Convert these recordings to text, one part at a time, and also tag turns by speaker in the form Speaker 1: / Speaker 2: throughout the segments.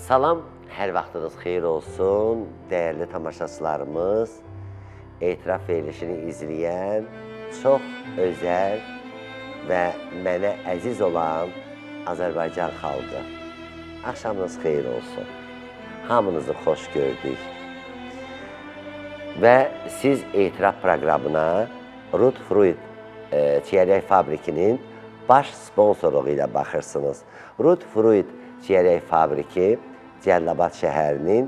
Speaker 1: Salam, hər vaxtınız xeyir olsun, dəyərli tamaşaçılarımız, etiraf verilişini izləyən çox özəl və mənə əziz olan Azərbaycan xalqı. Axşamınız xeyir olsun, hamınızı xoş gördük. Və siz etiraf proqramına Rut Fruit çiyələk fabrikinin baş sponsorluğu ilə baxırsınız. Rut Fruit çiyələk fabriki Cəlilabad şəhərinin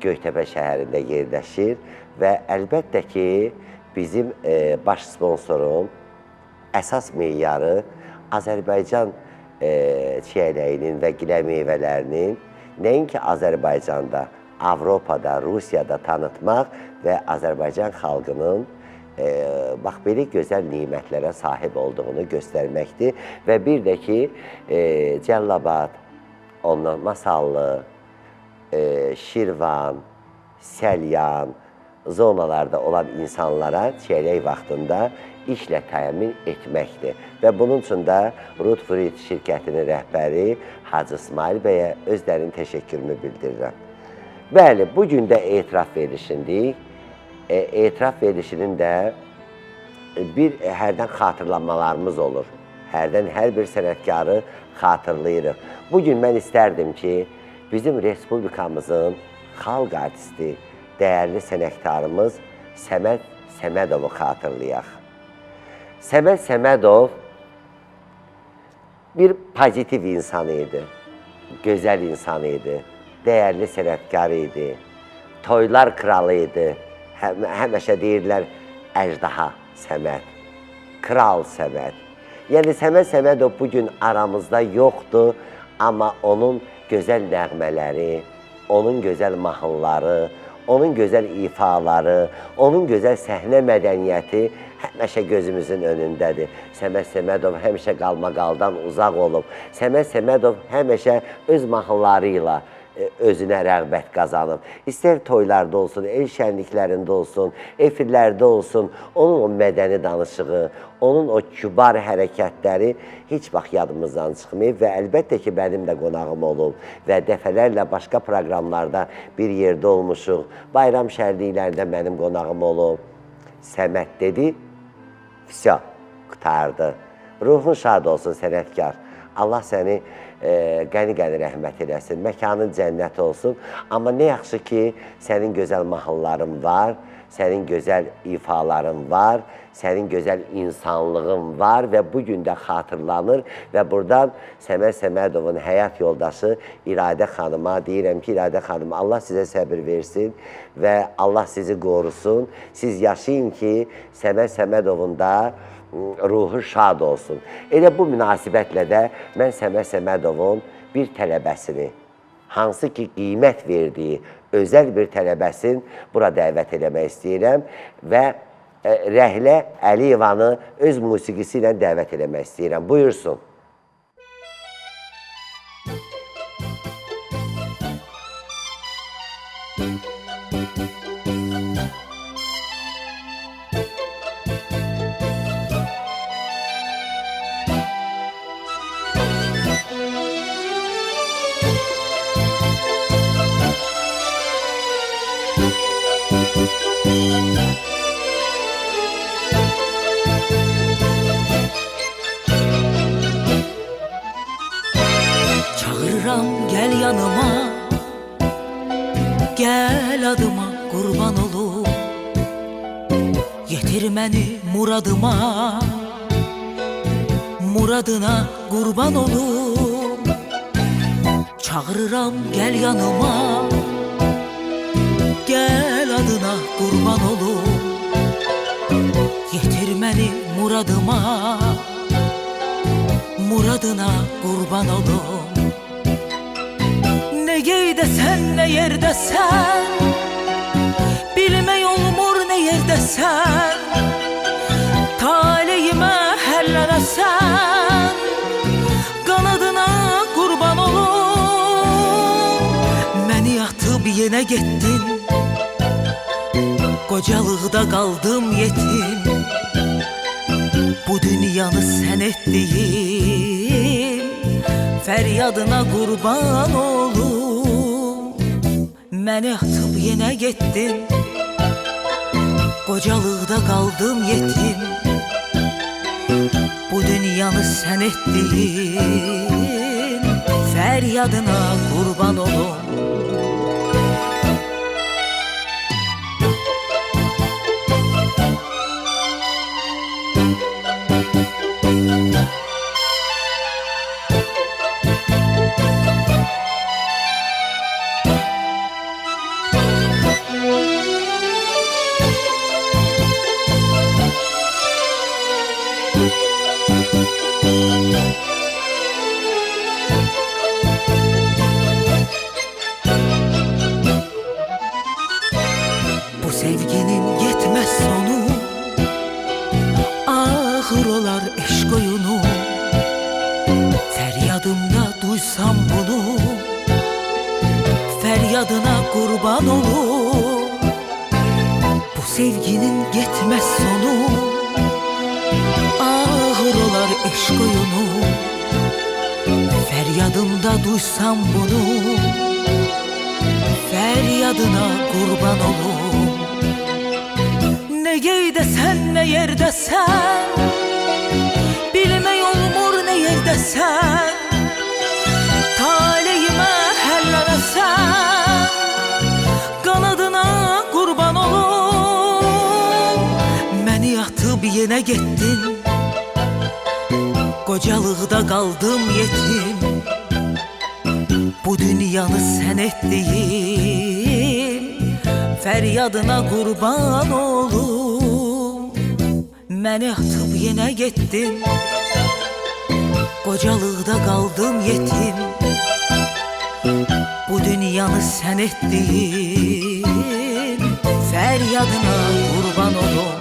Speaker 1: Göytəpə şəhərində yerləşir və əlbəttə ki, bizim baş sponsorun əsas meyarı Azərbaycan çiyələyinin və gilə meyvələrinin nəinki Azərbaycanda, Avropada, Rusiyada tanıtmaq və Azərbaycan xalqının bax, belə gözəl nimətlərə sahib olduğunu göstərməkdir və bir də ki, Cəlilabad, ondan Masallı, Şirvan, Səlyan zonalarda olan insanlara çiyələk vaxtında işlə təmin etməkdir. Və bunun üçün də Rut Fruit şirkətinin rəhbəri Hacı İsmail bəyə özlərinin təşəkkürümü bildirirəm. Bəli, bugün də etiraf verilişindik. Etiraf verilişinin də hərdən xatırlanmalarımız olur. Hərdən hər bir sənətkarı xatırlayırıq. Bugün mən istərdim ki, bizim Respublikamızın xalq artisti, dəyərli sənətkarımız Səməd Səmədovu xatırlayaq. Səməd Səmədov bir pozitiv insan idi, gözəl insan idi, dəyərli sənətkar idi, toylar kralı idi. Həməşə deyirlər, əjdaha Səməd, kral Səməd. Yəni, Səməd Səmədov bugün aramızda yoxdur, amma onun gözəl nəğmələri, onun gözəl mahnıları, onun gözəl ifaları, onun gözəl səhnə mədəniyyəti həmişə gözümüzün önündədir. Səməd Səmədov həmişə qalmaqaldan uzaq olub. Səməd Səmədov həmişə öz mahnıları ilə özünə rəğbət qazanıb. İstər toylarda olsun, el şənliklərində olsun, efirlərdə olsun, onun o mədəni danışığı, onun o kübar hərəkətləri heç vaxt yadımızdan çıxmayıb və əlbəttə ki, mənim də qonağım olub və dəfələrlə başqa proqramlarda bir yerdə olmuşuq. Bayram şənliklərində mənim qonağım olub. Səməd dedi, vəsə, qutardı. Ruhun şad olsun, sənətkar. Allah səni qəni-qəni rəhmət eləsin, məkanın cənnət olsun. Amma nə yaxşı ki, sənin gözəl mahnıların var, sənin gözəl ifaların var, sənin gözəl insanlığın var və bugün də xatırlanır və buradan Səməd Səmədovun həyat yoldaşı İradə xanıma deyirəm ki, İradə xanım, Allah sizə səbir versin və Allah sizi qorusun. Siz yaşayın ki, Səməd Səmədovun da ruhu şad olsun. Elə bu münasibətlə də mən Səməd Səmədovun bir tələbəsini, hansı ki qiymət verdiyi özəl bir tələbəsin bura dəvət eləmək istəyirəm və Rəhlə Əliyevanı öz musiqisi ilə dəvət eləmək istəyirəm. Buyursun.
Speaker 2: Gel yanıma, gel adıma qurban olum, yetir məni muradıma, muradına qurban olum. Çağırıram gel yanıma, gel adına qurban olum, yetir məni muradıma, muradına qurban olum. Ne geydəsən, ne yerdəsən, bilmək olmur ne yerdəsən, taleyimə həllənəsən, qanadına qurban olum. Məni atıb yenə getdin, qocalıqda qaldım yetim, bu dünyanı sən etdin, feryadına kurban olur. məni atıb yenə getdin. Qocalıqda qaldım yetim. Bu dünyanı sən etdin. Fəryadına qurban olum. Bu sevginin yetməz sonu, ağır olar eşq oyunu. Fəryadımda duysam bunu, fəryadına qurban olum. Bu sevginin yetməz sonu, ağır olar eşq oyunu. Fəryadımda duysam bunu, fəryadına qurban olum. Ne geydəsən, ne yerdəsən, bilmək olmur ne yerdəsən. Taleyimə həlləsən, qanadına qurban olum. Məni atıb yenə getdin, qocalıqda qaldım yetim. Bu dünyanı sən etdin, fəryadına qurban olum. Məni atıb yenə getdin, qocalıqda qaldım yetim. Bu dünyanı sən etdin, fəryadına qurban olum.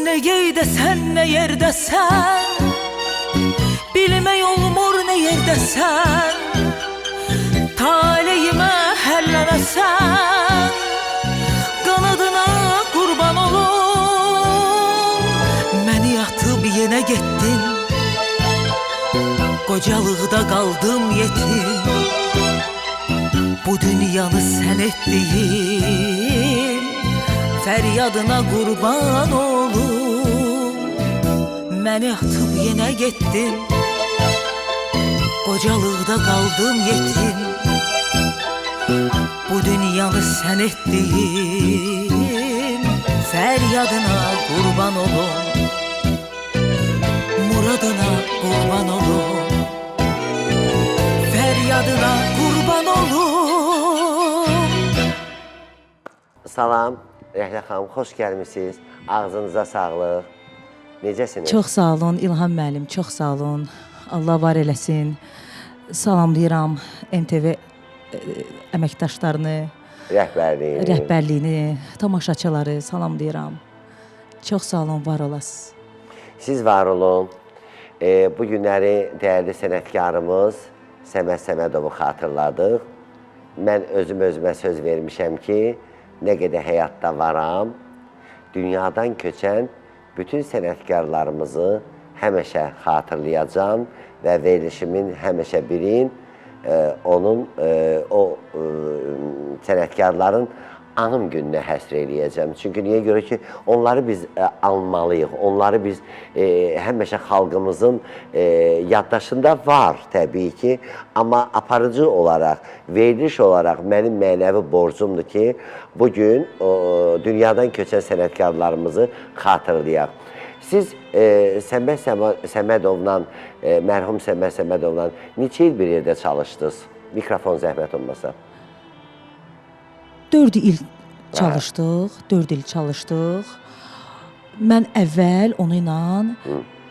Speaker 2: Ne geydəsən, ne yerdəsən, bilmək olmur ne yerdəsən. Taleyimə həlləsən, qanadına qurban olum. Məni atıb yenə getdin, qocalıqda qaldım yetim. Bu dünyanı sən etdin, fəryadına qurban olum. Məni atıb yenə getdin, qocalıqda qaldım yetim. Bu dünyanı sən etdin, fəryadına qurban olum. Muradına qurban olum, fəryadına qurban olum.
Speaker 1: Salam, Rəhlə xanım, xoş gəlmişsiniz. Ağzınıza sağlıq. Necəsiniz?
Speaker 3: Çox sağ olun İlham müəllim, çox sağ olun. Allah var eləsin. Salamlayıram MTV əməkdaşlarını, rəhbərliyini, tamaşaçıları salamlayıram. Çox sağ olun, var olasınız.
Speaker 1: Siz var olun. Bu günləri dəyərli sənətkarımız Səməd Səmədovu xatırladıq. Mən özümə söz vermişəm ki, nə qədər həyatda varam, dünyadan köçən bütün sənətkarlarımızı həmişə xatırlayacam və verilişimin həmişə birin o sənətkarların anım gününə həsr eləyəcəm. Çünki niyə görə ki, onları biz almalıyıq, onları biz həmişə xalqımızın yaddaşında var təbii ki, amma aparıcı olaraq, veriliş olaraq mənim mənəvi borcumdur ki, bugün dünyadan köçən sənətkarlarımızı xatırlayaq. Siz Səməd Səmədovla, mərhum Səməd Səmədovla neçə il bir yerdə çalışdınız? Mikrofon zəhmət olmasa.
Speaker 3: 4 il çalışdıq, 4 il çalışdıq. Mən əvvəl onu ilə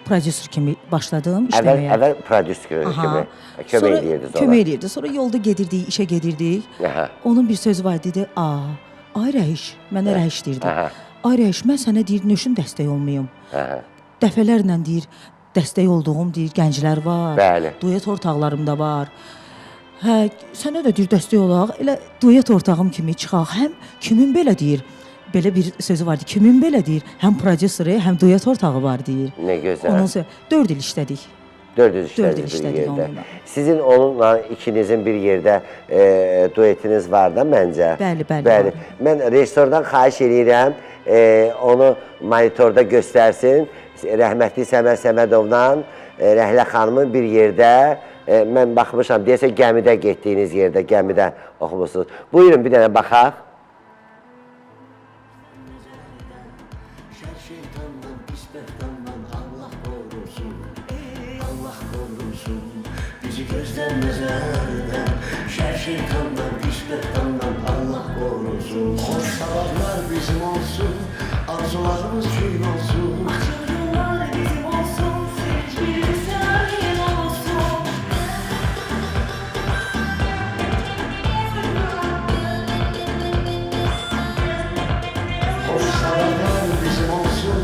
Speaker 3: prodüser kimi başladım
Speaker 1: Əvvəl
Speaker 3: işləməyə.
Speaker 1: prodüser kimi
Speaker 3: Aha.
Speaker 1: kömək
Speaker 3: Sonra
Speaker 1: edirdiniz ona.
Speaker 3: kömək edirdi. Sonra yolda gedirdik, işə gedirdik.
Speaker 1: Aha.
Speaker 3: Onun bir sözü var, dedi, ay Rəhiş, mənə Rəhiş deyirdi.
Speaker 1: Aha.
Speaker 3: Ay Rəhiş, mən sənə deyir, nöşün dəstək olmayım.
Speaker 1: Aha.
Speaker 3: Dəfələrlə deyir, dəstək olduğum deyir, gənclər var.
Speaker 1: Bəli.
Speaker 3: Duet ortaqlarım da var. Hə, sənə də deyir, dəstək olaq, elə duet ortağım kimi çıxaq. Həm kimin belə deyir, belə bir sözü vardı, kimin belə deyir, həm prodüseri, həm duet ortağı var deyir.
Speaker 1: Nə gözəl.
Speaker 3: Ondan sonra 4 il işlədik.
Speaker 1: 4 il
Speaker 3: Dörd il
Speaker 1: işlədiniz bir
Speaker 3: işlədik
Speaker 1: yerdə.
Speaker 3: onunla.
Speaker 1: Sizin onunla ikinizin bir yerdə duetiniz var da məncə.
Speaker 3: Bəli, bəli,
Speaker 1: Bəli.
Speaker 3: var.
Speaker 1: Mən rejissordan xahiş edirəm, onu monitorda göstərsin. Rəhmətli Səməd Səmədovla Rəhlə xanımın bir yerdə mən baxmışam, deyəsə gəmidə getdiyiniz yerdə, gəmidə oxumusunuz. Buyurun bir dənə baxaq.
Speaker 4: Şeytandan, pis bəhtandan Allah qorusun, Allah qorusun bizi gözdən nəzərdən. Şər şeytandan, pis bəhtandan Allah qorusun. Xoş savablar bizim olsun, arzularımız gün olsun.
Speaker 5: Yollar bizim olsun, sevgili senin olsun.
Speaker 4: Xoş savablar bizim olsun,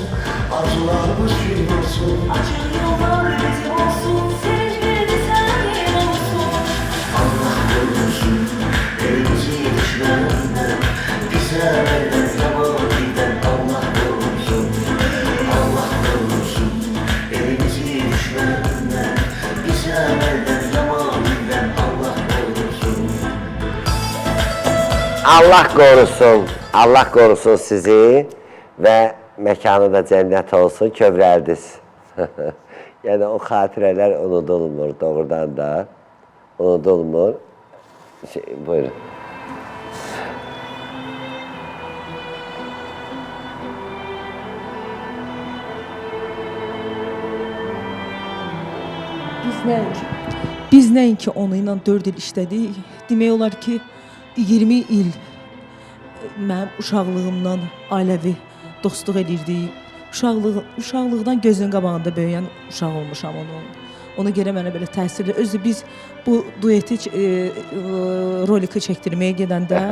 Speaker 4: arzularımız gün olsun.
Speaker 5: Açık yollar bizim olsun, sevgili senin olsun.
Speaker 4: Allah korusun, elimizi düşmenden, bize elden yaman giden Allah korusun. Allah korusun, elimizi düşmenden, bize elden yaman giden Allah korusun.
Speaker 1: Allah qorusun, Allah qorusun sizi və məkanı da cənnət olsun, kövrəldiz. Yəni o xatirələr unudulmur doğrudan da, unudulmur. Buyurun.
Speaker 3: Biz nəinki onu ilə 4 il işlədik, demək olar ki, 20 il mənim uşaqlığımdan ailəvi dostluq edirdik. Uşaqlıqdan gözün qabağında böyüyən uşaq olmuşam onun. Ona görə mənə belə təsirli. Özü biz bu dueti roliki çəkdirməyə gedəndə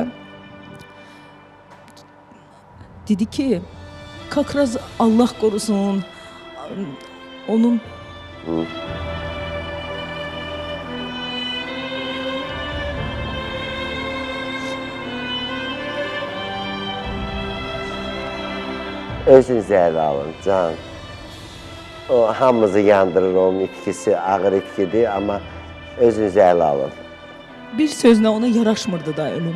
Speaker 3: dedi ki, kakraz Allah qorusun, onun
Speaker 1: Özünüzü ələ alın, can. O hamımızı yandırır onun itkisi, ağır itkidir, amma özünüzü ələ alın.
Speaker 3: bir sözlə ona yaraşmırdı da ölüm.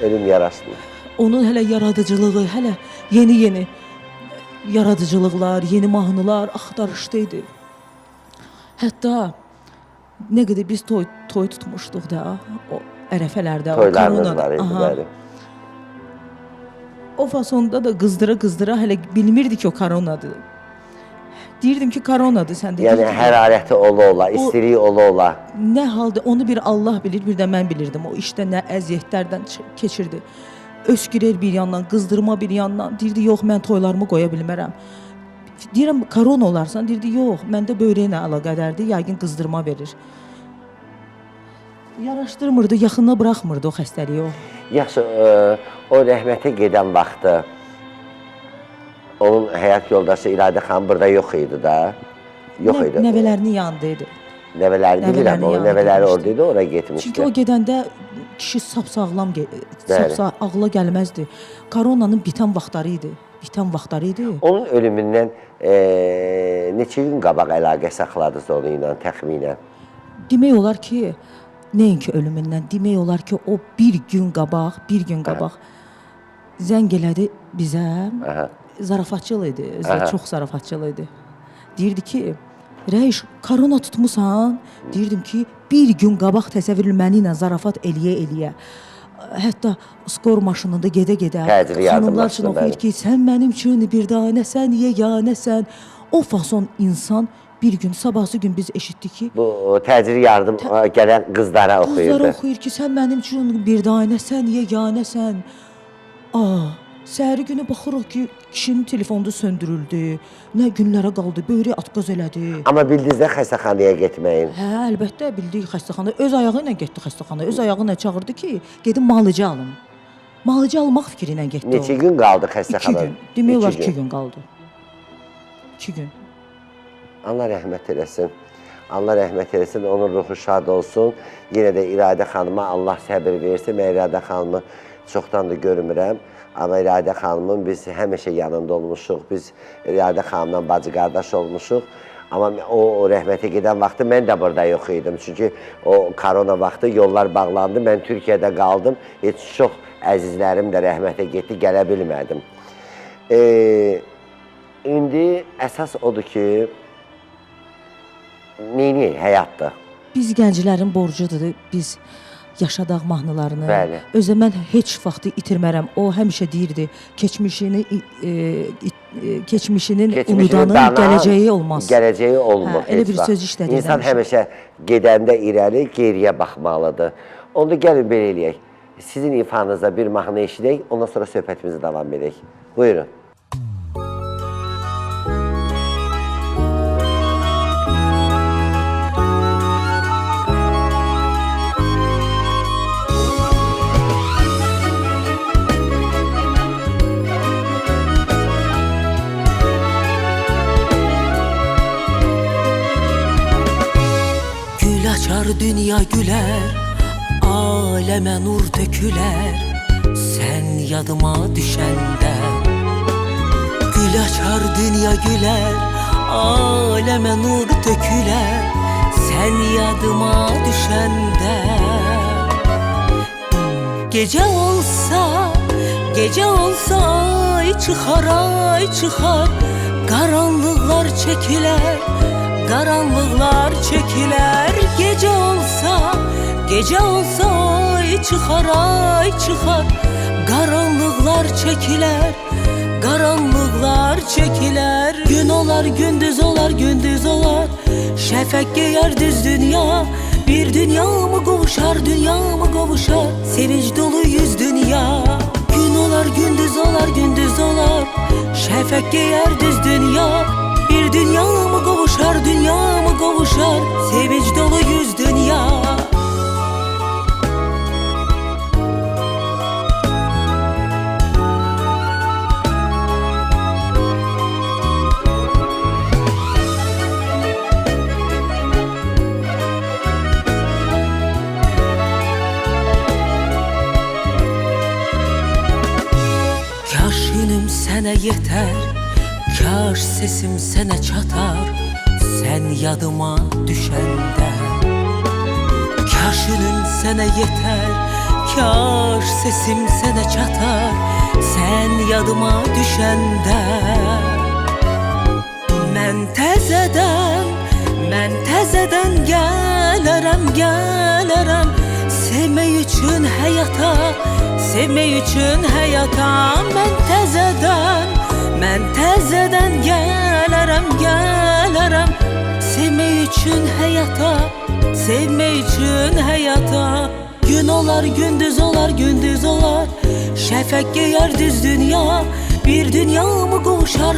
Speaker 1: Ölüm yaraşmır.
Speaker 3: Onun hələ yaradıcılığı, hələ yeni yaradıcılıqlar, yeni mahnılar axtarışda idi. Hətta nə qədər biz toy tutmuşduq da, o ərəfələrdə, o
Speaker 1: Toylarınız
Speaker 3: koronada.
Speaker 1: var idi,
Speaker 3: Aha.
Speaker 1: bəli.
Speaker 3: O fasonda da qızdıra hələ bilmirdi ki, o koronadır. Deyirdim ki, koronadır, sən də.
Speaker 1: Yəni
Speaker 3: deyirdi ki,
Speaker 1: hərarəti ola, istiliyi ola.
Speaker 3: nə halda onu bir Allah bilir, bir də mən bilirdim. O işdə nə əziyyətlərdən keçirdi. Öskürər bir yandan, qızdırma bir yandan. Deyirdi, yox, mən toylarımı qoya bilmərəm. Deyirəm, korona olarsan, deyirdi, yox, məndə böyrəklə əlaqədərdir, yəqin qızdırma verir. Yaraşdırmırdı, yaxına buraxmırdı o xəstəliyi o.
Speaker 1: Yaxşı, o rəhmətə gedən vaxtı onun həyat yoldaşı İradə xanım burada yox idi da. Yox idi.
Speaker 3: Nəvələrinin yanında idi.
Speaker 1: Nəvələri bilirəm,
Speaker 3: Nəvələrinin
Speaker 1: onun
Speaker 3: yanına
Speaker 1: nəvələri
Speaker 3: getmişdi.
Speaker 1: oradaydı, oraya getmişdi.
Speaker 3: Çünki o gedəndə kişi sapsağlam, ağla gəlməzdi. Koronanın bitən vaxtları idi.
Speaker 1: Onun ölümündən neçə gün qabaq əlaqə saxladınız onu ilə təxminən?
Speaker 3: Demək olar ki, nəinki ölümündən, demək olar ki, o bir gün qabaq zəng elədi bizə.
Speaker 1: Aha.
Speaker 3: Zarafatçıl idi, özü çox zarafatçıl idi. Deyirdi ki, Rəiş, korona tutmusan? Deyirdim ki, bir gün qabaq təsəvvür məni ilə zarafat eləyə. Hətta skor maşınında gedə-gedə
Speaker 1: Təcili yardım
Speaker 3: xanımlar üçün
Speaker 1: maşını,
Speaker 3: oxuyur
Speaker 1: bəli.
Speaker 3: ki, sən mənim üçün bir danəsən, yeganəsən. O fason insan bir gün, sabahsı gün biz eşitdik ki,
Speaker 1: Bu təcili yardım gələn qızlara oxuyurdu.
Speaker 3: qızlara oxuyur ki, sən mənim üçün bir danəsən, yeganəsən. Səhəri günü baxırıq ki, kişinin telefonu söndürüldü. Nə günlərə qaldı, böyrə atqaz elədi.
Speaker 1: Amma bildiniz də xəstəxanaya getməyin.
Speaker 3: Hə, əlbəttə bildik xəstəxana. Öz ayağı ilə getdi xəstəxana. Öz ayağı ilə çağırdı ki, gedin müalicə alın. Müalicə almaq fikri ilə getdi.
Speaker 1: Neçə gün qaldı
Speaker 3: 2
Speaker 1: xəstəxanada?
Speaker 3: gün. Demək olar 2 gün qaldı. 2 gün.
Speaker 1: Allah rəhmət eləsin. Allah rəhmət eləsin, onun ruhu şad olsun. Yenə də İradə xanıma Allah səbir versin. Mən İradə xanımı çoxdan da görmürəm. Amma İradə xanımın biz həmişə yanında olmuşuq. Biz İradə xanımla bacı qardaş olmuşuq. Amma o rəhmətə gedən vaxtı mən də burada yox idim. Çünki o korona vaxtı yollar bağlandı. Mən Türkiyədə qaldım. Heç çox əzizlərim də rəhmətə getdi, gələ bilmədim. İndi əsas odur ki, neyini həyatdır.
Speaker 3: Biz gənclərin borcudur. Biz yaşadaq mahnılarını.
Speaker 1: Bəli.
Speaker 3: Özə mən heç vaxtı itirmərəm. O həmişə deyirdi, keçmişinin unudanın gələcəyi olmaz.
Speaker 1: Gələcəyi olmur.
Speaker 3: Hə, elə bir söz işlədir.
Speaker 1: İnsan həmişə gedəndə irəli, geriyə baxmalıdır. Onda gəlin belə eləyək. Sizin ifanızda bir mahnı eşidək, ondan sonra söhbətimizi davam edək. Buyurun.
Speaker 2: Gül açar dünya güler, aleme nur döküler, sen yadıma düşende. Gül açar dünya güler, aleme nur döküler, sen yadıma düşende. Gece olsa ay çıkar, karanlıklar çekiler. Karanlıklar çekiler. Gece olsa ay çıkar, karanlıklar çekiler. Gün olar gündüz olar, şefek giyer düz dünya. Bir dünya mı kavuşar, sevinç dolu yüz dünya. Gün olar gündüz olar, şefek giyer düz dünya. Bir dünya mı kavuşar, sevinç dolu yüz dünya. Kaş ünüm sənə yeter, kaş sesim sənə çatar, sen yadıma düşende. Kaş ünüm sənə yeter, kaş sesim sənə çatar, sen yadıma düşende. Mən təzədən gələrəm, sevmək üçün həyata. Mən təzədən gələrəm, sevmək üçün həyata. Gün olar gündüz olar, şəfək geyər düz dünya. Bir dünya mı kavuşar,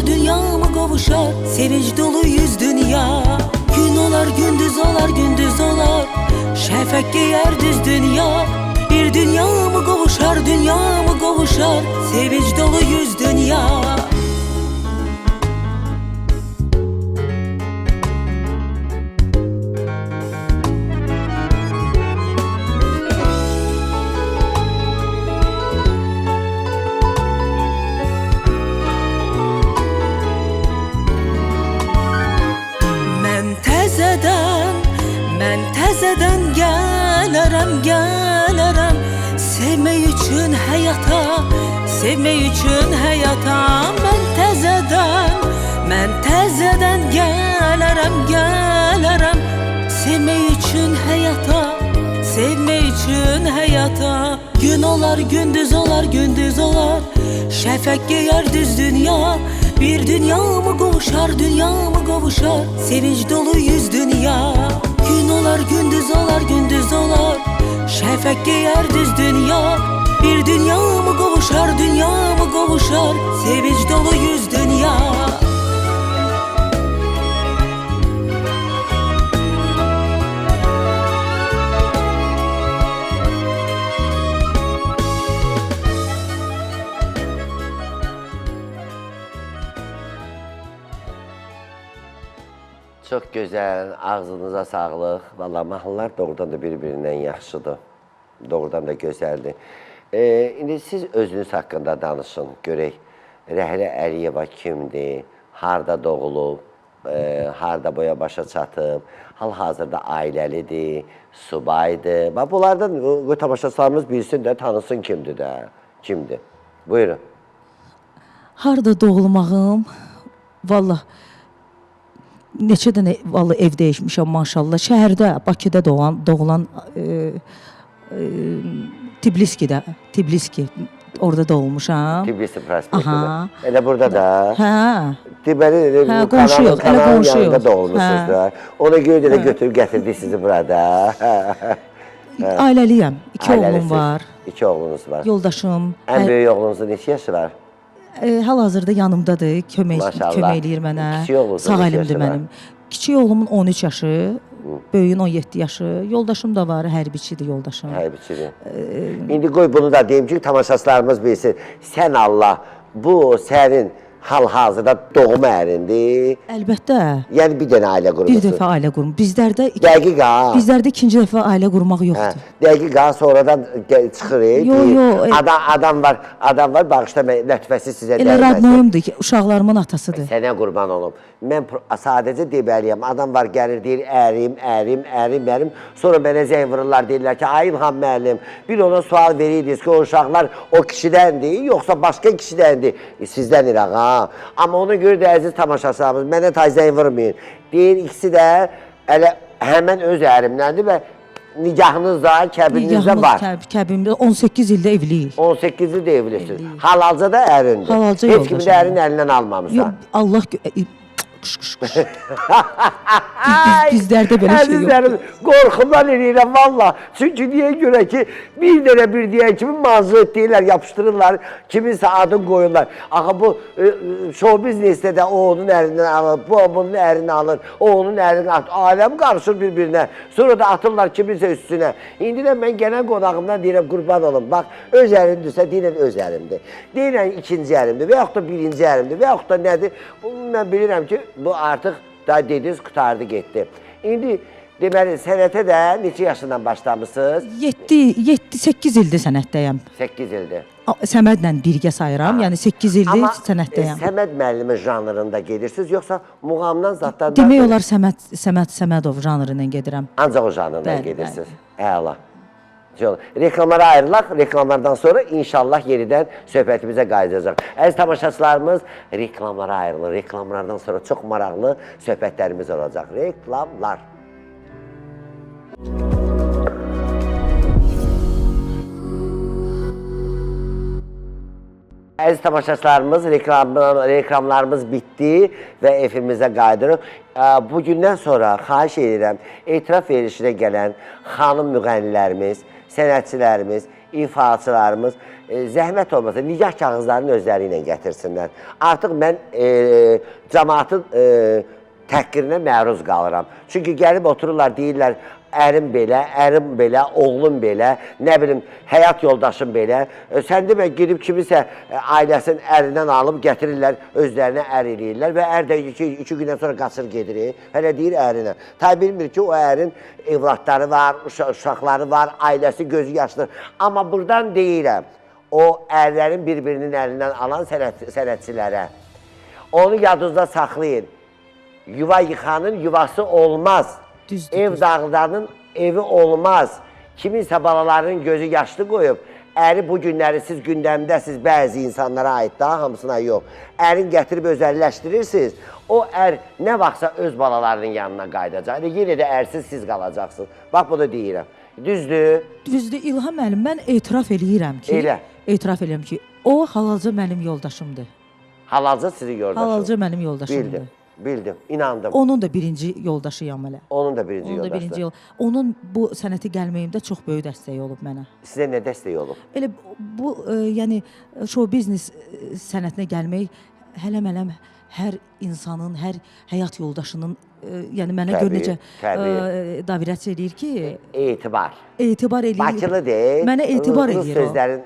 Speaker 2: sevinç dolu yüz dünya. Gün olar gündüz olar, şəfək geyər düz dünya. Bir dünya mı kavuşar, sevinç dolu yüz dünya. Mən təzədən gələrəm, sevmək üçün həyata. Mən təzədən gələrəm, sevmək üçün həyata. Gün olar gündüz olar, şəfək geyər düz dünya. Bir dünya mı kavuşar, sevinç dolu yüz dünya. Gün olar gündüz olar, şəfək geyər düz dünya. Bir dünya mı kavuşar, qovuşar sevinç dolu yüz dünya.
Speaker 1: Çox gözəl, ağzınıza sağlıq. Valla mahnılar doğrudan da bir-birindən yaxşıdır. Doğrudan da gözəldir. İndi siz özünüz haqqında danışın, görək. Rəhlə Əliyeva kimdir, harda doğulub, harda boya başa çatıb, hal-hazırda ailəlidir, subaydır. Bax, bunlardan tamaşaçılarımız bilsin də, tanısın kimdir də, kimdir. Buyurun.
Speaker 3: Harda doğulmağım, valla neçə dənə valla ev dəyişmişəm maşallah. Şəhərdə, Bakıda doğulan Tbilisi, orada doğulmuşam.
Speaker 1: Tbilisi prospektində.
Speaker 3: Aha.
Speaker 1: Elə burada da.
Speaker 3: Hə.
Speaker 1: Deməli,
Speaker 3: qonşuyuq, elə
Speaker 1: kanalın
Speaker 3: qonşuyuq.
Speaker 1: yanında doğulmuşsunuz da. Ona görə də götürüb gətirdik sizi burada.
Speaker 3: Ailəliyəm. 2 oğlum
Speaker 1: Ailəlisiz.
Speaker 3: var.
Speaker 1: 2 oğlunuz var.
Speaker 3: Yoldaşım.
Speaker 1: Ən böyük oğlunuzun neçə yaşı var?
Speaker 3: Hal-hazırda yanımdadır. Kömək eləyir mənə.
Speaker 1: Kiçik oğlunuzun
Speaker 3: Sağ
Speaker 1: neçə
Speaker 3: əlimdir
Speaker 1: yaşı var?
Speaker 3: mənim. Kiçik oğlumun 13 yaşı, böyüyün 17 yaşı. Yoldaşım da var, hərbiçidir yoldaşım.
Speaker 1: Hərbiçidir. İndi qoy bunu da deyim ki, tamaşaçılarımız bilsin. Sən Allah, bu sənin hal-hazırda doğum ərindir.
Speaker 3: Əlbəttə.
Speaker 1: Yəni bir dənə ailə
Speaker 3: Bir
Speaker 1: qurmuşsun.
Speaker 3: dəfə ailə qurum.
Speaker 1: Dəqiq ha.
Speaker 3: Bizlərdə ikinci dəfə ailə qurmaq yoxdur.
Speaker 1: Dəqiq ha, sonradan çıxır.
Speaker 3: Yo.
Speaker 1: Adam var, bağışla lətfəsi sizə
Speaker 3: Elə radnoyumdur ki, uşaqlarımın atasıdır.
Speaker 1: Sənə qurban olum. Mən sadəcə deməliyəm, adam var gəlir, deyir, ərim. Sonra mənə zəng vururlar, deyirlər ki, ay İlham müəllim, bir ona sual verirdiniz ki, o uşaqlar o kişidəndir, yoxsa başqa kişidəndir. Sizdən iraq ha. Amma ona görə də əziz tamaşaçılarımız, mənə tay zəng vurmayın. Deyir, ikisi də həmən öz ərimləndir və nigahınız da, kəbininiz də var.
Speaker 3: Kəbimdə 18 ildə evliyik.
Speaker 1: 18 ildə evlisiniz. Halalca da ərindir.
Speaker 3: Halalca
Speaker 1: Heç kimi də ərin əlindən almamısan.
Speaker 3: Yox, Allah qış. Bizlərdə belə şey yoxdur.
Speaker 1: Əzizlərim, qorxumdan eləyirəm valla. Çünki niyə görə ki, bir dənə bir deyən kimi mazeret deyirlər, yapışdırırlar, kiminsə adını qoyurlar. Axı bu show biznesdə də o onun əlindən alır, bu onun ərini alır, o onun ərini alır. Aləm qarışır bir-birinə. Sonra da atırlar kiminsə üstünə. İndi də mən gələn qonağımdan deyirəm, qurban olum. Bax, öz ərimdirsə deyirəm, öz ərimdir. Deyirəm, ikinci ərimdir və yaxud da birinci ərimdir və yaxud da nədir? Bunu mən bilirəm ki, bu artıq da dediniz, qutardı, getdi. İndi deməli, sənətə də neçə yaşından başlamışsınız?
Speaker 3: 7-8 ildir sənətdəyəm.
Speaker 1: 8 ildir.
Speaker 3: Səmədlə birgə sayıram, yəni 8 ildir sənətdəyəm.
Speaker 1: Amma Səməd müəllimin janrında gedirsiniz, yoxsa muğamdan zatdan...
Speaker 3: Demək olar Səmədov janrından gedirəm.
Speaker 1: Ancaq o janrından gedirsiniz. Əla. Reklamlara ayrılaq, reklamlardan sonra inşallah yenidən söhbətimizə qayıdacaq. Əziz tamaşaçılarımız, reklamlara ayrılır. Reklamlardan sonra çox maraqlı söhbətlərimiz olacaq. Reklamlar. Əziz tamaşaçılarımız, reklamlarımız bitdi və efimizə qayıdırıq. Bugündən sonra xahiş edirəm, etiraf verişinə gələn xanım müğənnilərimiz, sənətçilərimiz, ifaçılarımız zəhmət olmasa nigah kağızlarını özləri ilə gətirsinlər. Artıq mən cəmaatın təhqirinə məruz qalıram. Çünki gəlib otururlar, deyirlər, ərim belə, oğlum belə, nə bilim, həyat yoldaşım belə. Sən demə, gedib kimisə ailəsinin ərindən alıb gətirirlər, özlərinə ər eləyirlər və ər də 2 gündən sonra qaçır gedir. Hələ deyir ərinə. Tabi bilmir ki, o ərin evlatları var, uşaqları var, ailəsi gözü yaşlıdır. Amma buradan deyirəm, o ərlərin bir-birinin əlindən alan sənətçilərə. Onu yadınızda saxlayın. Yuva yıxanın yuvası olmaz. Ev dağlarının evi olmaz. Kiminsə balalarının gözü yaşlı qoyub, əri bu günləri siz gündəmdəsiz, bəzi insanlara aid daha hamısına yox. Ərin gətirib özəlləşdirirsiniz, o ər nə vaxtsa öz balalarının yanına qayıdacaq. Yenə də ərsiz siz qalacaqsınız. Bax, bunu deyirəm. Düzdür?
Speaker 3: Düzdür, İlham müəllim, mən etiraf eləyirəm ki, o halalca mənim yoldaşımdır.
Speaker 1: Halalca sizin yoldaşım.
Speaker 3: Halalca mənim yoldaşımdır.
Speaker 1: Bildim. bildim, inandım.
Speaker 3: Onun da birinci yoldaşıyam elə.
Speaker 1: Onun da birinci
Speaker 3: Onun da
Speaker 1: yoldaşı.
Speaker 3: birinci yol. Onun bu sənətə gəlməyimdə çox böyük dəstəyi olub mənə.
Speaker 1: Sizə nə dəstək olub?
Speaker 3: Elə bu yəni show biznes sənətinə gəlmək hələm-hələm hər insanın, hər həyat yoldaşının yəni mənə
Speaker 1: Təbii,
Speaker 3: görə necə
Speaker 1: təbii.
Speaker 3: davirət eləyir ki,
Speaker 1: Etibar.
Speaker 3: etibar eləyir.
Speaker 1: Bakılı deyil.
Speaker 3: Mənə etibar
Speaker 1: Rus
Speaker 3: eləyir o.
Speaker 1: sözlərin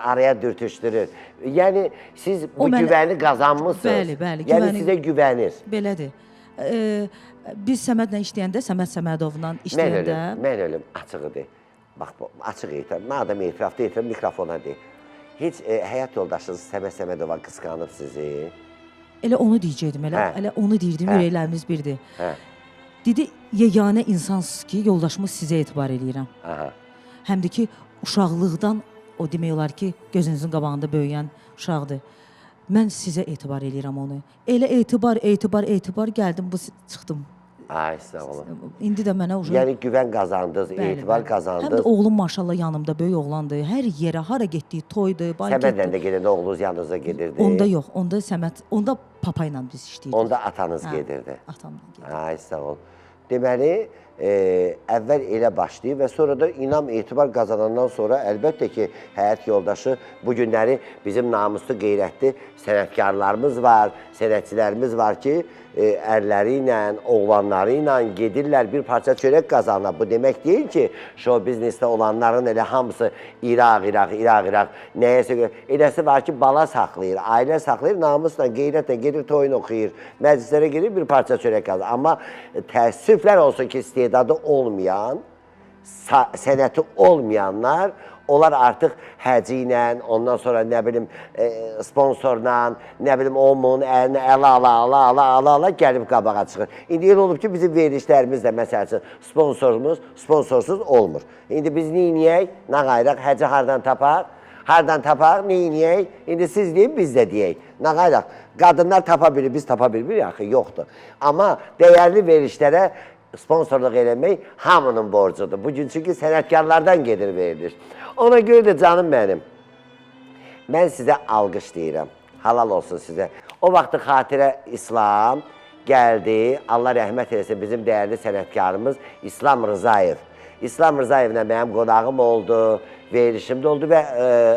Speaker 1: araya dürtüşdürür. Yəni siz bu
Speaker 3: O mənə-
Speaker 1: güvəni qazanmısınız.
Speaker 3: Bəli, bəli,
Speaker 1: Yəni
Speaker 3: güvəni-
Speaker 1: sizə güvənir.
Speaker 3: Belədir. Biz Səmədlə işləyəndə, Səməd Səmədovla işləyəndə
Speaker 1: Mən ölüm, açıqdır. Bax, bu açıq etiraf. Madəm etirafda etiraf, mikrofona deyil. Heç həyat yoldaşınız Səməd Səmədova qısqanıb sizi?
Speaker 3: elə onu deyəcəkdim, elə onu deyirdim,
Speaker 1: Hə.
Speaker 3: ürəklərimiz birdir.
Speaker 1: Hə.
Speaker 3: Dedi, yeganə insansınız ki, yoldaşımı sizə etibar eləyirəm.
Speaker 1: Aha.
Speaker 3: Həm də ki, uşaqlıqdan o demək olar ki, gözünüzün qabağında böyüyən uşaqdır. Mən sizə etibar eləyirəm onu. Elə etibar gəldim, bu çıxdım.
Speaker 1: Ay, sağ olun.
Speaker 3: İndi də mənə ucu.
Speaker 1: Yəni güvən qazandınız, etibar
Speaker 3: Həm də
Speaker 1: qazandınız.
Speaker 3: oğlum maşallah yanımda böyük oğlandır. Hər yerə, hara getdik, toydur,
Speaker 1: Səmədlə
Speaker 3: banketdir.
Speaker 1: də gedəndə oğlunuz yanınıza gedirdi.
Speaker 3: Onda yox, onda Səməd, onda papa ilə biz işləyirdik.
Speaker 1: Onda atanız
Speaker 3: Hə,
Speaker 1: gedirdi.
Speaker 3: Atamla gedirdi.
Speaker 1: Ay, sağ ol. Deməli, əvvəl elə başlayıb və sonra da inam, etibar qazanandan sonra əlbəttə ki, həyat yoldaşı bu günləri bizim namuslu, qeyrətli sənətkarlarımız var, sənətçilərimiz var ki, ərləri ilə, oğlanları ilə gedirlər, bir parça çörək qazanırlar. Bu demək deyil ki, show biznesdə olanların elə hamısı İraq, nəyəsə görə. Eləsi var ki, bala saxlayır, ailə saxlayır, namusla, qeyrətlə gedir, toyun oxuyur, məclislərə gedir, bir parça çörək qazanır. Amma təəssüflər olsun ki, istedadı olmayan, sənəti olmayanlar, onlar artıq həci ilə, ondan sonra nə bilim sponsorla, nə bilim onun əlinə ala gəlib qabağa çıxır. İndi elə olub ki, bizim verilişlərimiz də məsəl üçün sponsorsuz olmur. İndi biz neyniyək, nə qayraq, həci hardan tapaq? Hardan tapaq, neyniyək? İndi siz deyin, biz də deyək. Nə qayraq, qadınlar tapa bilir, biz tapa bilmirik, axı, yoxdur. Amma dəyərli verilişlərə sponsorluq eləmək hamının borcudur. Bugün çünki sənətkarlardan gedir verilir. Ona görə də canım mənim, mən sizə alqış deyirəm, halal olsun sizə. O vaxtı Xatirə İslam gəldi, Allah rəhmət eləsin bizim dəyərli sənətkarımız İslam Rızayev. İslam Rızayevlə mənim qonağım oldu, verilişim də oldu və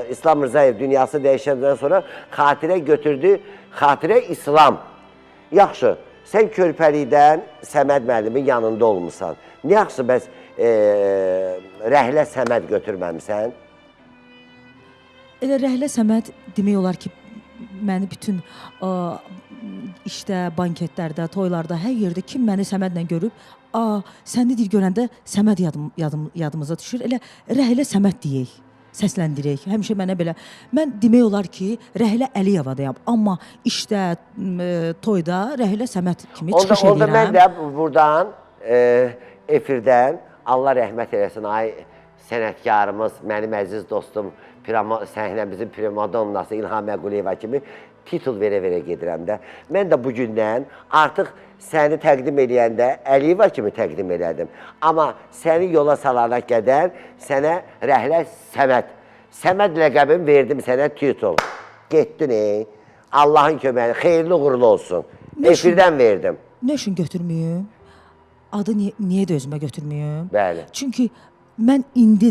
Speaker 1: İslam Rızayev dünyası dəyişəndən sonra Xatirə götürdü, Xatirə İslam. Yaxşı, sən Körpəlikdən Səməd müəllimin yanında olmuşsan. Nə yaxşı bəs Rəhlə Səməd götürməmisən?
Speaker 3: Elə Rəhlə Səməd demək olar ki, məni bütün işdə, banketlərdə, toylarda, hər yerdə kim məni Səmədlə görüb, səni deyir görəndə Səməd yadımıza düşür. Elə Rəhlə Səməd deyək, səsləndirək. Həmişə mənə belə. Mən demək olar ki, Rəhlə Əliyevadayam, amma işdə, toyda Rəhlə Səməd kimi çıxış edirəm.
Speaker 1: Onda mən də buradan, efirdən, Allah rəhmət eləsin, ay sənətkarımız, mənim əziz dostum, səhnəmizin primadonnası İlham Məquliyeva kimi titul verə-verə gedirəm də. Mən də bugündən artıq səni təqdim eləyəndə Əliyeva kimi təqdim elədim. Amma səni yola salana qədər sənə Rəhlə Səməd. Səməd ləqəbimi verdim sənə titul. Getdin Allahın köməyi, xeyirli uğurlu olsun. Efirdən verdim.
Speaker 3: Nə üçün götürməyim? Adı niyə də özümə götürməyim?
Speaker 1: Bəli.
Speaker 3: Çünki mən indi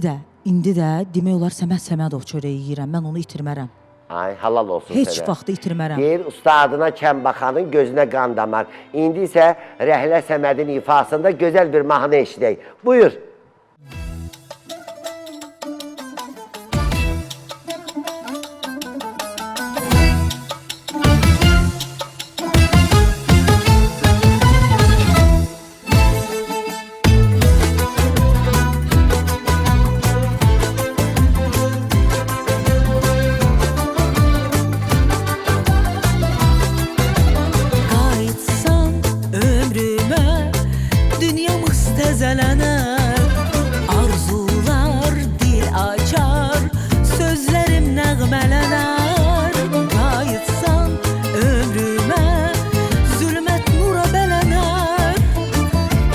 Speaker 3: də demək olar Səməd Səmədov çörəyi yeyirəm. Mən onu itirmərəm.
Speaker 1: Ay, halal olsun sənə.
Speaker 3: Heç vaxt itirmərəm.
Speaker 1: Deyir, ustadına kəm baxanın gözünə qan damar. İndi isə Rəhlə Səmədin ifasında gözəl bir mahnı eşidək. Buyur.
Speaker 2: Qayıtsan ömrümə, dünyamız təzələnər. Arzular dil açar, sözlərim nəğmələnər. Qayıtsan ömrümə, zülmət nura bələnər.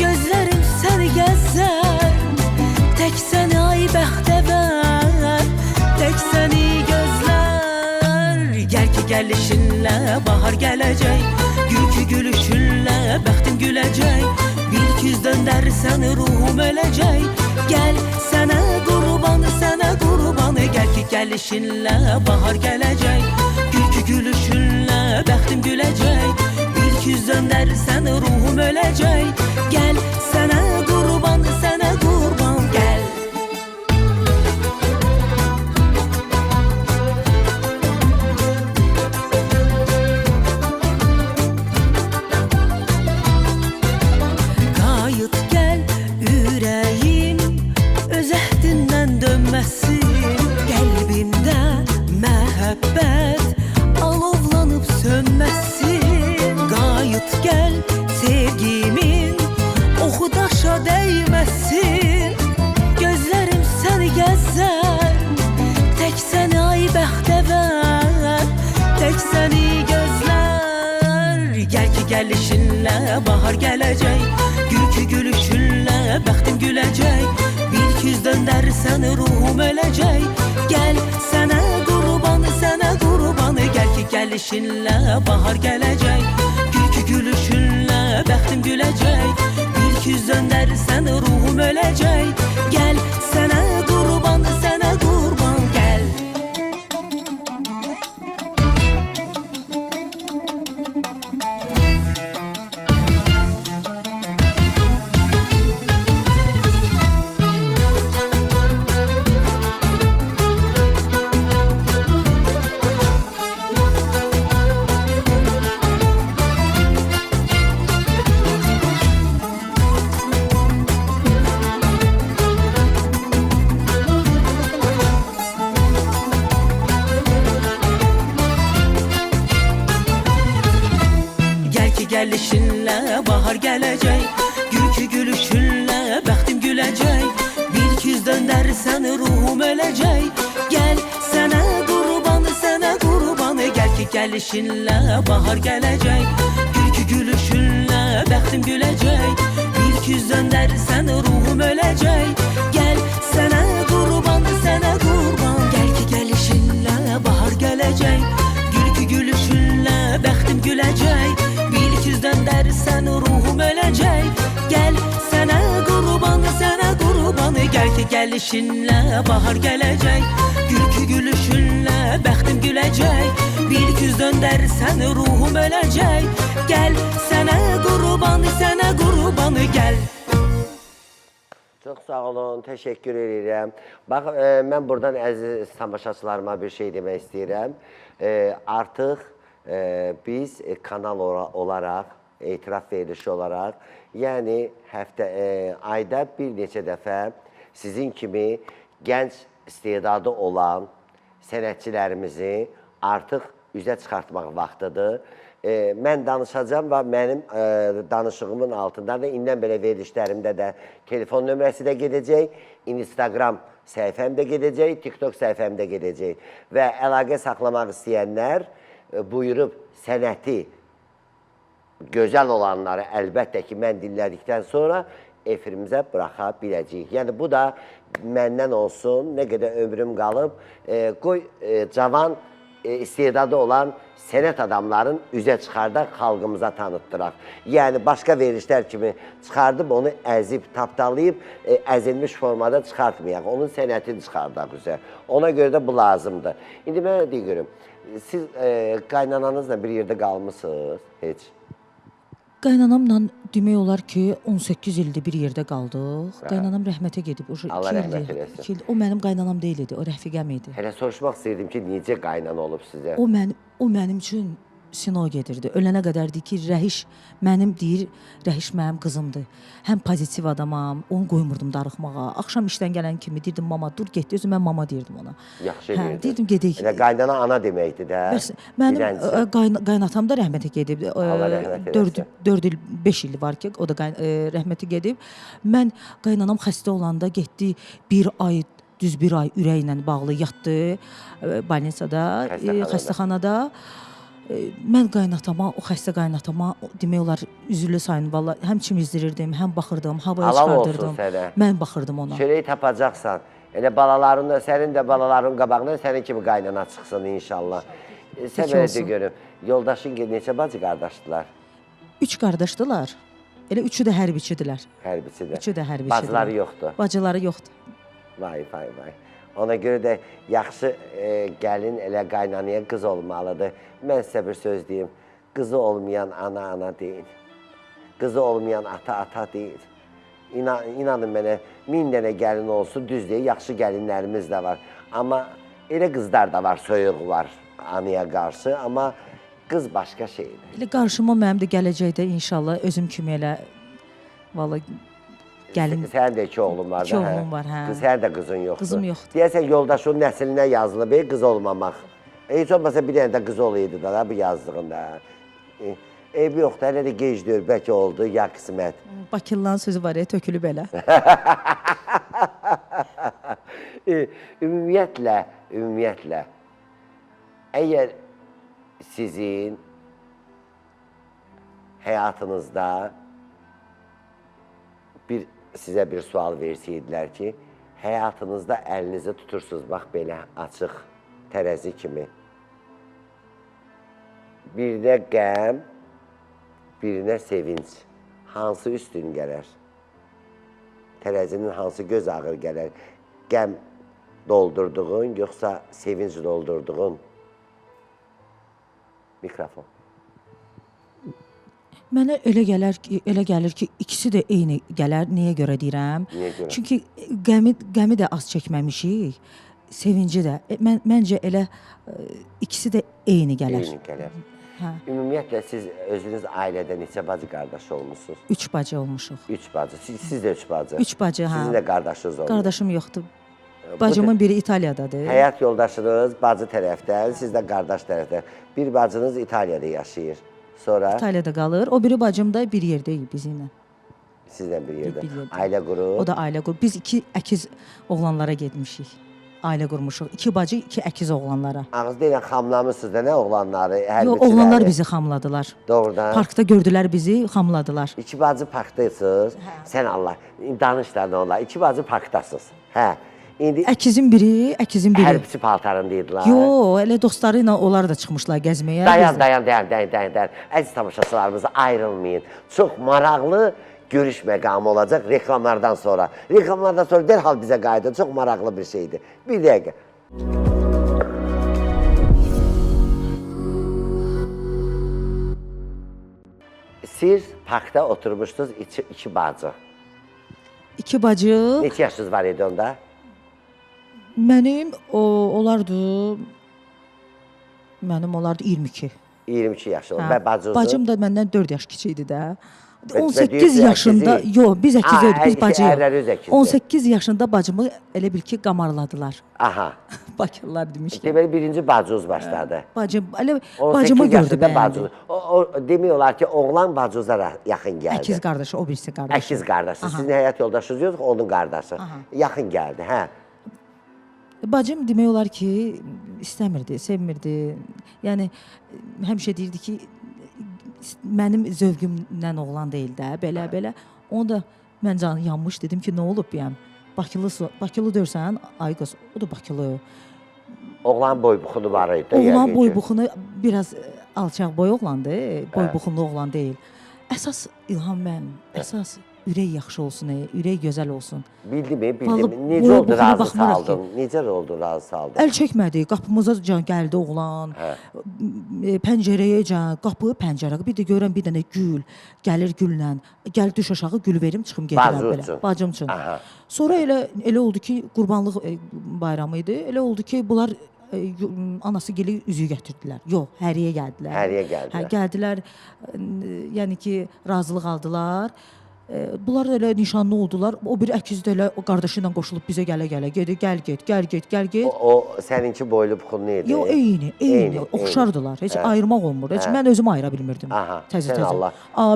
Speaker 2: Gözlərim səni gəzər, tək səni ay bəxtəvər, tək səni gözlər. Gəl ki gəlişinlə bahar gələcək, gül ki gülüşünlə bəxtim güləcək. Bir küz döndərsən ruhum öləcək. Gəl sənə qurban, gəl ki gəlişinlə bahar gələcək. Gülüşünlə bəxtim güləcək. Bir küz döndərsən ruhum öləcək. Gəl sənə qurban, gəl. Qayıt gəl ürəyim öz əhdindən dönməsin. Qəlbimdə məhəbbət alovlanıb sönməsin. Qayıt gəl sevgimin oxu daşa dəyməsin. Gözlərim səni gəzər, tək səni ay bəxtəvər, tək səni gözlər. Gəl ki gəlişinlə bahar gələcək. Gül ki gülüşünlə bəxtim güləcək. Bir küz döndərsən ruhum öləcək. Gəl sənə qurban, gəl ki gəlişinlə bahar gələcək. Gül ki gülüşünlə bəxtim güləcək. Bir küz döndərsən ruhum öləcək. Gəl sənə qurban, gəl. Gəlişinlə bahar gələcək. Gül ki gülüşünlə bəxtim güləcək. Bir küz döndərsən ruhum öləcək. Gəl sənə qurban, gəl ki gəlişinlə bahar gələcək. Gül ki gülüşünlə bəxtim güləcək. Bir küz döndərsən ruhum öləcək. Gəl sənə qurban, gəl ki gəlişinlə bahar gələcək. Gül ki gülüşünlə bəxtim güləcək. Bir küz döndərsən ruhum öləcək. Gəl sənə qurban, gəl ki gəlişinlə bahar gələcək. Gül ki gülüşünlə bəxtim güləcək. Bir küz döndərsən ruhum öləcək. Gəl sənə qurban, gəl.
Speaker 1: Çox sağ olun, təşəkkür edirəm. Bax, mən buradan əziz tamaşaçılarıma bir şey demək istəyirəm. Artıq biz kanal olaraq, etiraf verilişi olaraq, yəni ayda bir neçə dəfə sizin kimi gənc istedadı olan sənətçilərimizi artıq üzə çıxartmaq vaxtıdır. Mən danışacağım və mənim danışığımın altında da indən belə verilişlərimdə də telefon nömrəsi də gedəcək, Instagram səhifəm də gedəcək, TikTok səhifəm də gedəcək və əlaqə saxlamaq istəyənlər buyurub sənəti gözəl olanları əlbəttə ki, mən dinlədikdən sonra efirimizə buraxa biləcəyik. Yəni, bu da məndən olsun, nə qədər ömrüm qalıb, qoy cavan istedadı olan sənət adamların üzə çıxardaq, xalqımıza tanıtdıraq. Yəni, başqa verilişlər kimi çıxardıb, onu əzib, tapdalayıb, əzilmiş formada çıxartmayaq. Onun sənətini çıxardaq üzə. Ona görə də bu lazımdır. İndi mənə deyirəm, siz qaynananızla bir yerdə qalmışsınız, heç?
Speaker 3: Qaynanamla demək olar ki, 18 ildir bir yerdə qaldıq. Qaynanam rəhmətə gedib.
Speaker 1: Allah rəhmət eləsin.
Speaker 3: O mənim qaynanam deyil idi, o rəfiqəm idi.
Speaker 1: Hələ soruşmaq istəyirdim ki, necə qaynan olub sizə?
Speaker 3: O mənim üçün sino gedirdi. Ölənə qədərdir ki, Rəhiş mənim deyir, Rəhiş mənim qızımdır. Həm pozitiv adamam, onu qoymurdum darıxmağa. Axşam işdən gələn kimi deyirdim, mama dur get, özüm mən mama deyirdim ona.
Speaker 1: Yaxşı edirdi.
Speaker 3: Deyirdim gedək.
Speaker 1: Elə qaynana ana deməkdir də.
Speaker 3: Mənim qaynatam da rəhmətə gedib.
Speaker 1: Allah rəhmət eləsin.
Speaker 3: 4 il, 5 il var ki, o da rəhmətə gedib. Mən qaynanam xəstə olanda getdi bir ay, düz bir ay ürəklə bağlı yatdı balnisada, xəstəxanada. Mən qaynatama, o xəstə qaynatama demək olar üzürlü sayın valla həm çimizdirirdim, həm baxırdım, havaya çıxardırdım. Mən baxırdım ona.
Speaker 1: Çörəyi tapacaqsan. Elə balaların da, sənin də balaların qabağından sənin kimi qaynana çıxsın inşallah. Sən belə de görüm. Yoldaşın neçə bacı qardaşdılar?
Speaker 3: 3 qardaşdılar. Elə üçü də hərbiçidirlər.
Speaker 1: Hərbiçidir.
Speaker 3: Üçü də hərbiçidir.
Speaker 1: Bacıları yoxdur.
Speaker 3: Bacıları yoxdur.
Speaker 1: Vay vay vay. Ona görə də yaxşı gəlin elə qaynanaya qız olmalıdır. Mən sizə bir söz deyim. Qızı olmayan ana deyil. Qızı olmayan ata deyil. İnanın mənə 1000 dənə gəlin olsun, düz deyil, yaxşı gəlinlərimiz də var. Amma elə qızlar da var, soyuq var anaya qarşı, amma qız başqa şeydir.
Speaker 3: Elə qarşıma mənim də gələcəkdə inşallah özüm kimi elə vallahi gəlin.
Speaker 1: Sənin də 2 oğlun var da.
Speaker 3: 2 oğlum var, hə.
Speaker 1: Sənin də qızın yoxdur.
Speaker 3: Qızım yoxdur.
Speaker 1: Deyəsən yoldaşın nəslinə yazılıb, qız olmamaq. Heç olmasa bir dənə də qız olaydı da bu yazdığında. Eybi yoxdur, hələ də gec deyil, bəlkə oldu, ya qismət.
Speaker 3: Bakılıların sözü var ya, tökülüb elə.
Speaker 1: Ümumiyyətlə, əgər sizin həyatınızda sizə bir sual versəydilər ki, həyatınızda əlinizi tutursunuz, bax belə açıq tərəzi kimi. Birinə qəm, birinə sevinç. Hansı üstün gələr? Tərəzinin hansı göz ağır gələr? Qəm doldurduğun, yoxsa sevinç doldurduğun? Mikrofon.
Speaker 3: Mənə elə gəlir ki, ikisi də eyni gələr. Niyə görə deyirəm?
Speaker 1: Niyə görə?
Speaker 3: Çünki qəmi də az çəkməmişik, sevinci də. Məncə elə ikisi də eyni gələr.
Speaker 1: Eyni gələr.
Speaker 3: Hə.
Speaker 1: Ümumiyyətlə, siz özünüz ailədə neçə bacı qardaş olmuşsunuz?
Speaker 3: 3 bacı olmuşuq.
Speaker 1: 3 bacı. Siz də 3 bacı.
Speaker 3: 3 bacı, hə.
Speaker 1: Sizin də qardaşınız olmuş.
Speaker 3: Qardaşım yoxdur. Bacımın biri İtaliyadadır.
Speaker 1: Həyat yoldaşınız bacı tərəfdən, siz də qardaş tərəfdən. Bir bacınız İtaliyada yaşayır. Sonra
Speaker 3: İtaliyada qalır. O biri bacım da bir yerdəyik bizimlə.
Speaker 1: sizlə bir yerdə.
Speaker 3: Bir yerdə.
Speaker 1: Ailə qurub.
Speaker 3: O da ailə qurub. Biz 2 əkiz oğlanlara getmişik. Ailə qurmuşuq. 2 bacı, 2 əkiz oğlanlara.
Speaker 1: Ağızda ilə xamlamısınız da, nə oğlanları, hərbiçiləri?
Speaker 3: Yox, oğlanlar bizi xamladılar.
Speaker 1: Doğrudan.
Speaker 3: Parkda gördülər bizi, xamladılar.
Speaker 1: 2 bacı parkdaysınız. Sən Allah, danış da nə olar. 2 bacı parkdasınız. Hə. İndi
Speaker 3: Əkizin biri.
Speaker 1: hərbiçi paltarındaydılar.
Speaker 3: Yox, elə dostları ilə onlar da çıxmışlar gəzməyə.
Speaker 1: Dayan. Əziz tamaşaçılarımız, ayrılmayın. Çox maraqlı görüş məqamı olacaq reklamlardan sonra. Reklamlardan sonra dərhal bizə qayıdın. Çox maraqlı bir şeydir. Bir dəqiqə. Siz parkda oturmuşdunuz 2 bacı.
Speaker 3: 2 bacı.
Speaker 1: Neçə yaşınız var idi onda?
Speaker 3: Mənim olardı 22.
Speaker 1: 22 yaşında.
Speaker 3: Hə.
Speaker 1: Və bacınızın?
Speaker 3: Bacım da məndən 4 yaş kiçik idi də.
Speaker 1: Və
Speaker 3: 18
Speaker 1: deyirsən,
Speaker 3: yaşında,
Speaker 1: əkizik.
Speaker 3: yox, biz əkizik, biz bacıyıq.
Speaker 1: ərləri öz əkizdir.
Speaker 3: 18 yaşında bacımı elə bil ki qamarladılar.
Speaker 1: Aha.
Speaker 3: Bakırlar demişlər.
Speaker 1: Deməli birinci bacınız başladı.
Speaker 3: Bacım, elə
Speaker 1: 18
Speaker 3: bacımı gördü
Speaker 1: yaşında
Speaker 3: bəyəndi.
Speaker 1: bacınız. O demək olar ki, oğlan bacınıza yaxın gəldi.
Speaker 3: Əkiz qardaşı, o birisi qardaşı.
Speaker 1: Əkiz qardaşı.
Speaker 3: Aha.
Speaker 1: Sizin həyat yoldaşınız yox, onun qardaşı.
Speaker 3: Aha.
Speaker 1: Yaxın gəldi, hə.
Speaker 3: Bacım demək olar ki, istəmirdi, sevmirdi. Yəni həmişə deyirdi ki, mənim zövqümdən oğlan deyil də, belə. Onu da mən canı yanmış dedim ki, nə olub yəni? Bakılı dörsən, ay qız, o da Bakılı.
Speaker 1: Oğlan boy buxunu var idi.
Speaker 3: Oğlan boy buxunu biraz alçaq boy oğlandı, boy buxunlu oğlan deyil. Əsas İlham mən, əsas ürək yaxşı olsun, ürək gözəl olsun.
Speaker 1: Bildimi?
Speaker 3: Vallahi
Speaker 1: Necə
Speaker 3: boya
Speaker 1: oldu
Speaker 3: buxuna
Speaker 1: razı
Speaker 3: baxmırıq
Speaker 1: saldın? Necə oldu razı saldın?
Speaker 3: Əl çəkmədi, qapımıza can gəldi oğlan. Pəncərəyə can, qapı, pəncərə. Bir də görən bir dənə gül, gəlir gülla. Gəl düş aşağı gül verim, çıxım gedirəm
Speaker 1: Bacı
Speaker 3: belə.
Speaker 1: üçün.
Speaker 3: Bacım üçün.
Speaker 1: Aha.
Speaker 3: Sonra elə oldu ki, qurbanlıq bayramı idi. Elə oldu ki, bunlar anası gəli üzüyü gətirdilər. Yox, həriyə gəldilər.
Speaker 1: Həriyə gəldilər.
Speaker 3: Hə, gəldilər. Yəni ki, razılıq aldılar. Bunlar elə nişanlı oldular. O bir əkiz də elə o qardaşı ilə qoşulub bizə gələ, gəl get.
Speaker 1: O səninki boylu buxunlu idi.
Speaker 3: Yox, eyni, oxşardılar. Heç ayırmaq olmur. Heç mən özüm ayıra bilmirdim.
Speaker 1: Aha,
Speaker 3: Təzə.
Speaker 1: sən Allah.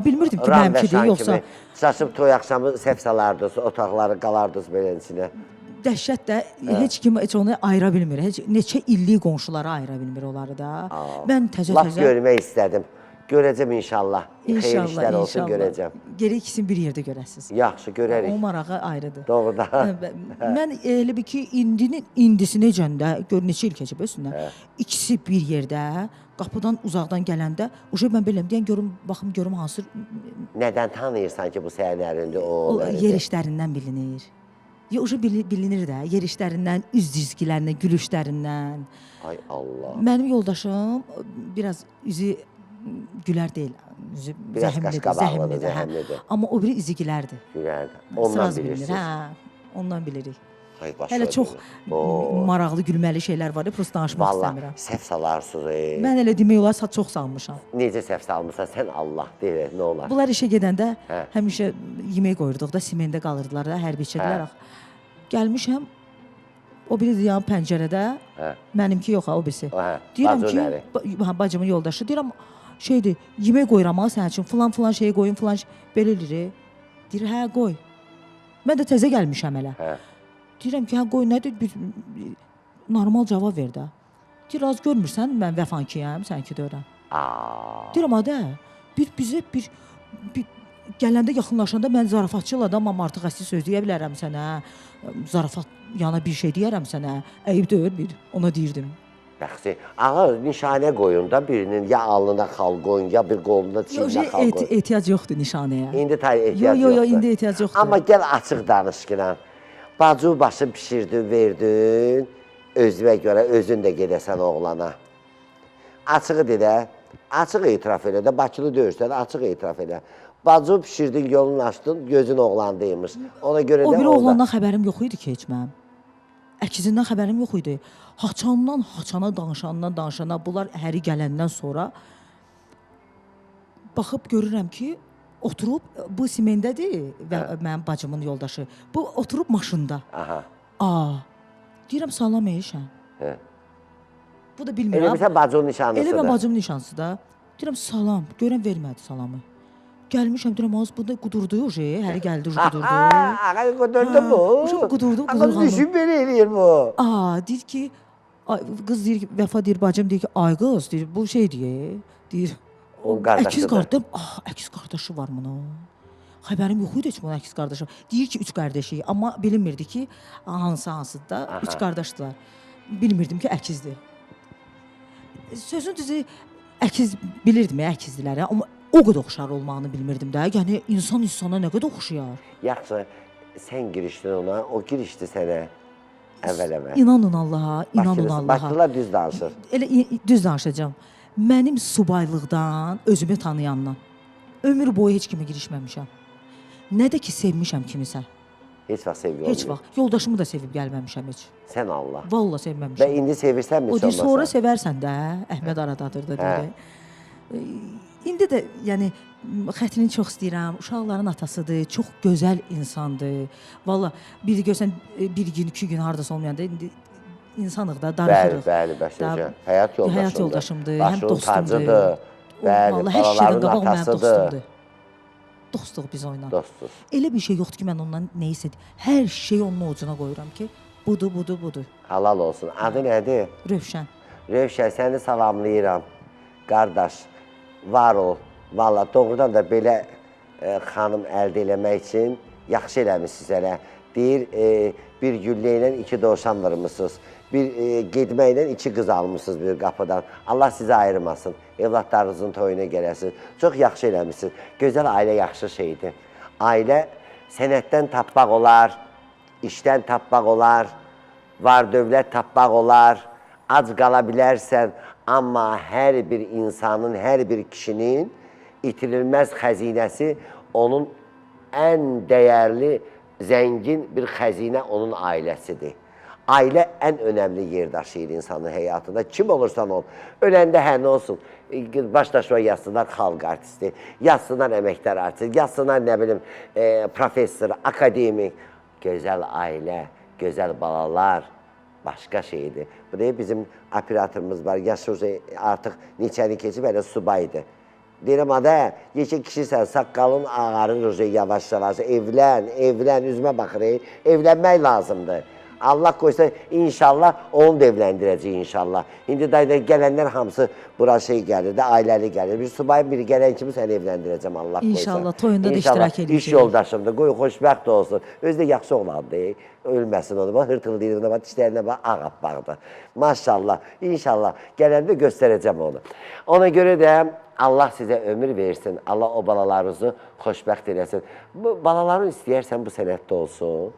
Speaker 3: Bilmirdim ki,
Speaker 1: Ram və
Speaker 3: mənimkidir,
Speaker 1: Şan
Speaker 3: yoxsa
Speaker 1: kimi saçıb toy axşamı səhv salardınız, otaqları qalardınız belə içinə.
Speaker 3: dəhşət də heç kim heç onu ayıra bilmir. Heç neçə illik qonşuları ayıra bilmir onları da. Mən
Speaker 1: Laf
Speaker 3: təzə.
Speaker 1: görmək istədim. Görəcəm inşallah. Xeyir işlər olsun, görəcəm.
Speaker 3: Gərək ikisini bir yerdə görəsiniz.
Speaker 1: Yaxşı, görərik.
Speaker 3: O marağı ayrıdır.
Speaker 1: Doğrudan.
Speaker 3: Mən elə bir ki, indisi necəndə, gör neçə il keçib üstündən. İkisi bir yerdə, qapıdan uzaqdan gələndə, uşaq mən beləm deyən görüm, baxım görüm hansı
Speaker 1: Nədən tanıyırsan ki, bu səhərlərində o
Speaker 3: o yer işlərindən bilinir. Ya uşaq bilinir də, yer işlərindən, üz cizgilərindən, gülüşlərindən.
Speaker 1: Ay Allah.
Speaker 3: Mənim yoldaşım biraz üzü gülər deyil. Üzü
Speaker 1: Biraz
Speaker 3: zəhmlidir,
Speaker 1: qaşqabaqlıdır,
Speaker 3: zəhmlidir.
Speaker 1: zəhmlidir.
Speaker 3: Amma o biri izigilərdir.
Speaker 1: Gülərdə. Ondan
Speaker 3: Sraz bilinir,
Speaker 1: bilirsiniz.
Speaker 3: hə. Ondan bilirik.
Speaker 1: Ay, başa
Speaker 3: Hələ çox
Speaker 1: Oo.
Speaker 3: maraqlı, gülməli şeylər var, prosta danışmaq
Speaker 1: Vallahi
Speaker 3: istəmirəm.
Speaker 1: səhv salarsınız.
Speaker 3: Mən elə demək olar çox salmışam.
Speaker 1: Necə səhv salmısan? Sən Allah deyir, nə olar?
Speaker 3: Bunlar işə gedəndə
Speaker 1: Hə.
Speaker 3: həmişə yemək qoyurduq da, simendə qalırdılar da, hərbiçilər. Gəlmişəm, o biri yan pəncərədə,
Speaker 1: Hə.
Speaker 3: mənimki yox ha, o birisi.
Speaker 1: Hə,
Speaker 3: Deyirəm
Speaker 1: bacı
Speaker 3: ki,
Speaker 1: nəri?
Speaker 3: bacımın yoldaşı, deyirəm, şeydir, yemək qoyuram ha sənin üçün, filan şey qoyun, filan şey, belə eləyir. Deyir, hə, qoy. Mən də təzə gəlmişəm hələ.
Speaker 1: Hə.
Speaker 3: Deyirəm ki, hə, qoy, nədir, bir normal cavab ver də. Deyir, az görmürsən, mən vəfankiyəm, sənki deyirəm.
Speaker 1: Aa.
Speaker 3: Deyirəm, adə, bizə bir gələndə, yaxınlaşanda mən zarafatçıl adamam, artıq əsli söz deyə bilərəm sənə. Zarafat yana bir şey deyərəm sənə. Əyib deyir, bir, ona deyirdim.
Speaker 1: Bəxsi, ağa nişanə qoyun da birinin, ya alnına xal qoyun, ya bir qoluna çiyinə xal qoyun.
Speaker 3: Ehtiyac yoxdur nişanəyə.
Speaker 1: İndi ehtiyac yoxdur.
Speaker 3: Yox, indi ehtiyac yoxdur.
Speaker 1: Amma gəl açıq danışqıram. Bacı başı pişirdin, verdin, özünə görə özün də gedəsən oğlana. Açığı dedə, açıq etiraf elə də, Bakılı döyürsən, açıq etiraf elə. Bacı pişirdin, yolunu açdın, gözün oğlandaymış. Ona görə
Speaker 3: O
Speaker 1: də
Speaker 3: biri
Speaker 1: orada...
Speaker 3: oğlandan xəbərim yox idi ki, heç mənim. Əkizindən xəbərim yox idi. Haçandan haçana, danışana, bunlar həri gələndən sonra baxıb görürəm ki, oturub, bu simendədir və mənim bacımın yoldaşı. Bu oturub maşında.
Speaker 1: Aha.
Speaker 3: Deyirəm, salam eşən.
Speaker 1: Hə.
Speaker 3: Bu da
Speaker 1: Elə
Speaker 3: bilmirəm.
Speaker 1: bilsən bacının nişanlısıdır.
Speaker 3: Elə mən bacımın nişanlısı da. Deyirəm, salam. Görəm, vermədi salamı. Gəlmişəm, deyirəm, az bu da qudurdu o şey. Həri gəldi, qudurdu.
Speaker 1: Ağa qudurdu bu.
Speaker 3: Uşaq qudurdu,
Speaker 1: Ağa
Speaker 3: qudurğandı.
Speaker 1: düşün belə eləyir bu.
Speaker 3: Deyir ki, qız deyir ki, Vəfa deyir, bacım deyir ki, ay qız, deyir, bu şey deyir,
Speaker 1: Onun qardaşıdır.
Speaker 3: əkiz qardaşı, əkiz qardaşı var bunun. Xəbərim yox idi heç bunun əkiz qardaşı. Deyir ki, 3 qardaşı, amma bilinmirdi ki, hansıdır da, 3 qardaşdılar. Bilmirdim ki, əkizdir. Sözün düzü, əkiz bilirdim, əkizdilər, amma o qədər oxşar olmağını bilmirdim də. Yəni, insan insana nə qədər oxşayar.
Speaker 1: Yaxşı, sən girişdin ona, o girişdi sənə əvvəl-əvvəl.
Speaker 3: İnanın Allaha, inanın Allaha.
Speaker 1: Bakılılar düz danışır.
Speaker 3: Elə düz danışacağam. Mənim subaylıqdan, özümü tanıyandan ömür boyu heç kimə girişməmişəm. Nə də ki, sevmişəm kimisə.
Speaker 1: Heç vaxt sevgi olmuyor.
Speaker 3: Heç vaxt. Yoldaşımı da sevib gəlməmişəm heç.
Speaker 1: Sən Allah.
Speaker 3: Valla
Speaker 1: Və
Speaker 3: sevməmişəm.
Speaker 1: indi sevirsənmi
Speaker 3: O deyir,
Speaker 1: olmasa?
Speaker 3: sonra sevərsən də, Əhməd aradadır da deyir. İndi də, yəni, xətrini çox istəyirəm. Uşaqların atasıdır, çox gözəl insandır. Valla, bir görsən, bir gün, 2 gün hardasa olmayanda, indi insanıq da, darıxırıq.
Speaker 1: Bəli, bəşəcə. Həyat yoldaşımdır.
Speaker 3: Həyat yoldaşımdır, həm
Speaker 1: Başının
Speaker 3: dostumdur.
Speaker 1: tacıdır. Bəli,
Speaker 3: Vallahi hər şeydən
Speaker 1: balaların
Speaker 3: qabaq mənim
Speaker 1: atasıdır.
Speaker 3: dostumdur. Dostluq biz onunla.
Speaker 1: Dostdur.
Speaker 3: Elə bir şey yoxdur ki, mən ondan nə isə hər şey onun ucuna qoyuram ki, budur.
Speaker 1: Halal olsun. Adı nədir?
Speaker 3: Rövşən.
Speaker 1: Rövşən, səni salamlayıram. Qardaş, var ol. Valla doğrudan da belə xanım əldə eləmək üçün yaxşı eləmişsiniz hələ. Deyir, bir güllə ilə 2 dovşan vurmuşsunuz. Bir gedməklə 2 qız almışsınız bir qapıdan. Allah sizi ayırmasın. Evlatlarınızın toyuna gələsiniz. Çox yaxşı eləmişsiniz. Gözəl ailə yaxşı şeydir. Ailə sənətdən tapmaq olar, işdən tapmaq olar, var dövlət tapmaq olar, ac qala bilərsən. Amma hər bir insanın, hər bir kişinin itirilməz xəzinəsi onun ən dəyərli, zəngin bir xəzinə onun ailəsidir. Ailə ən önəmli yer daşıyır insanın həyatında. Kim olursan ol. Öləndə hər nə olsun. Başdaşına yazsınlar xalq artisti, yazsınlar əməkdar artist, yazsınlar nə bilim professor, akademik. Gözəl ailə, gözəl balalar başqa şeydir. Bu da bizim operatorumuz var. Yaşı artıq neçəni keçib hələ subaydır. Deyirəm, adə, yekə kişisən, saqqalın ağarır yavaş-yavaş. Evlən, üzümə baxır, evlənmək lazımdır. Allah qoysa inşallah onu da evləndirəcək inşallah. İndi dayıdan gələnlər hamısı bura şey gəlir də, ailəli gəlir. Bir subayın biri gələn kimi səni evləndirəcəm Allah qoysa.
Speaker 3: İnşallah, toyunda da
Speaker 1: İnşallah,
Speaker 3: iştirak edəcək.
Speaker 1: İş yoldaşımdır, qoy xoşbəxt olsun. Özü də yaxşı oğlandır, ölməsin onu. Bax, hırtıldığına bax, dişlərinə bax, ağappaqdır. Maşallah, inşallah gələndə göstərəcəm onu. Ona görə də Allah sizə ömür versin, Allah o balalarınızı xoşbəxt eləsin. Bu balaların istəyərsən bu sənətdə olsun.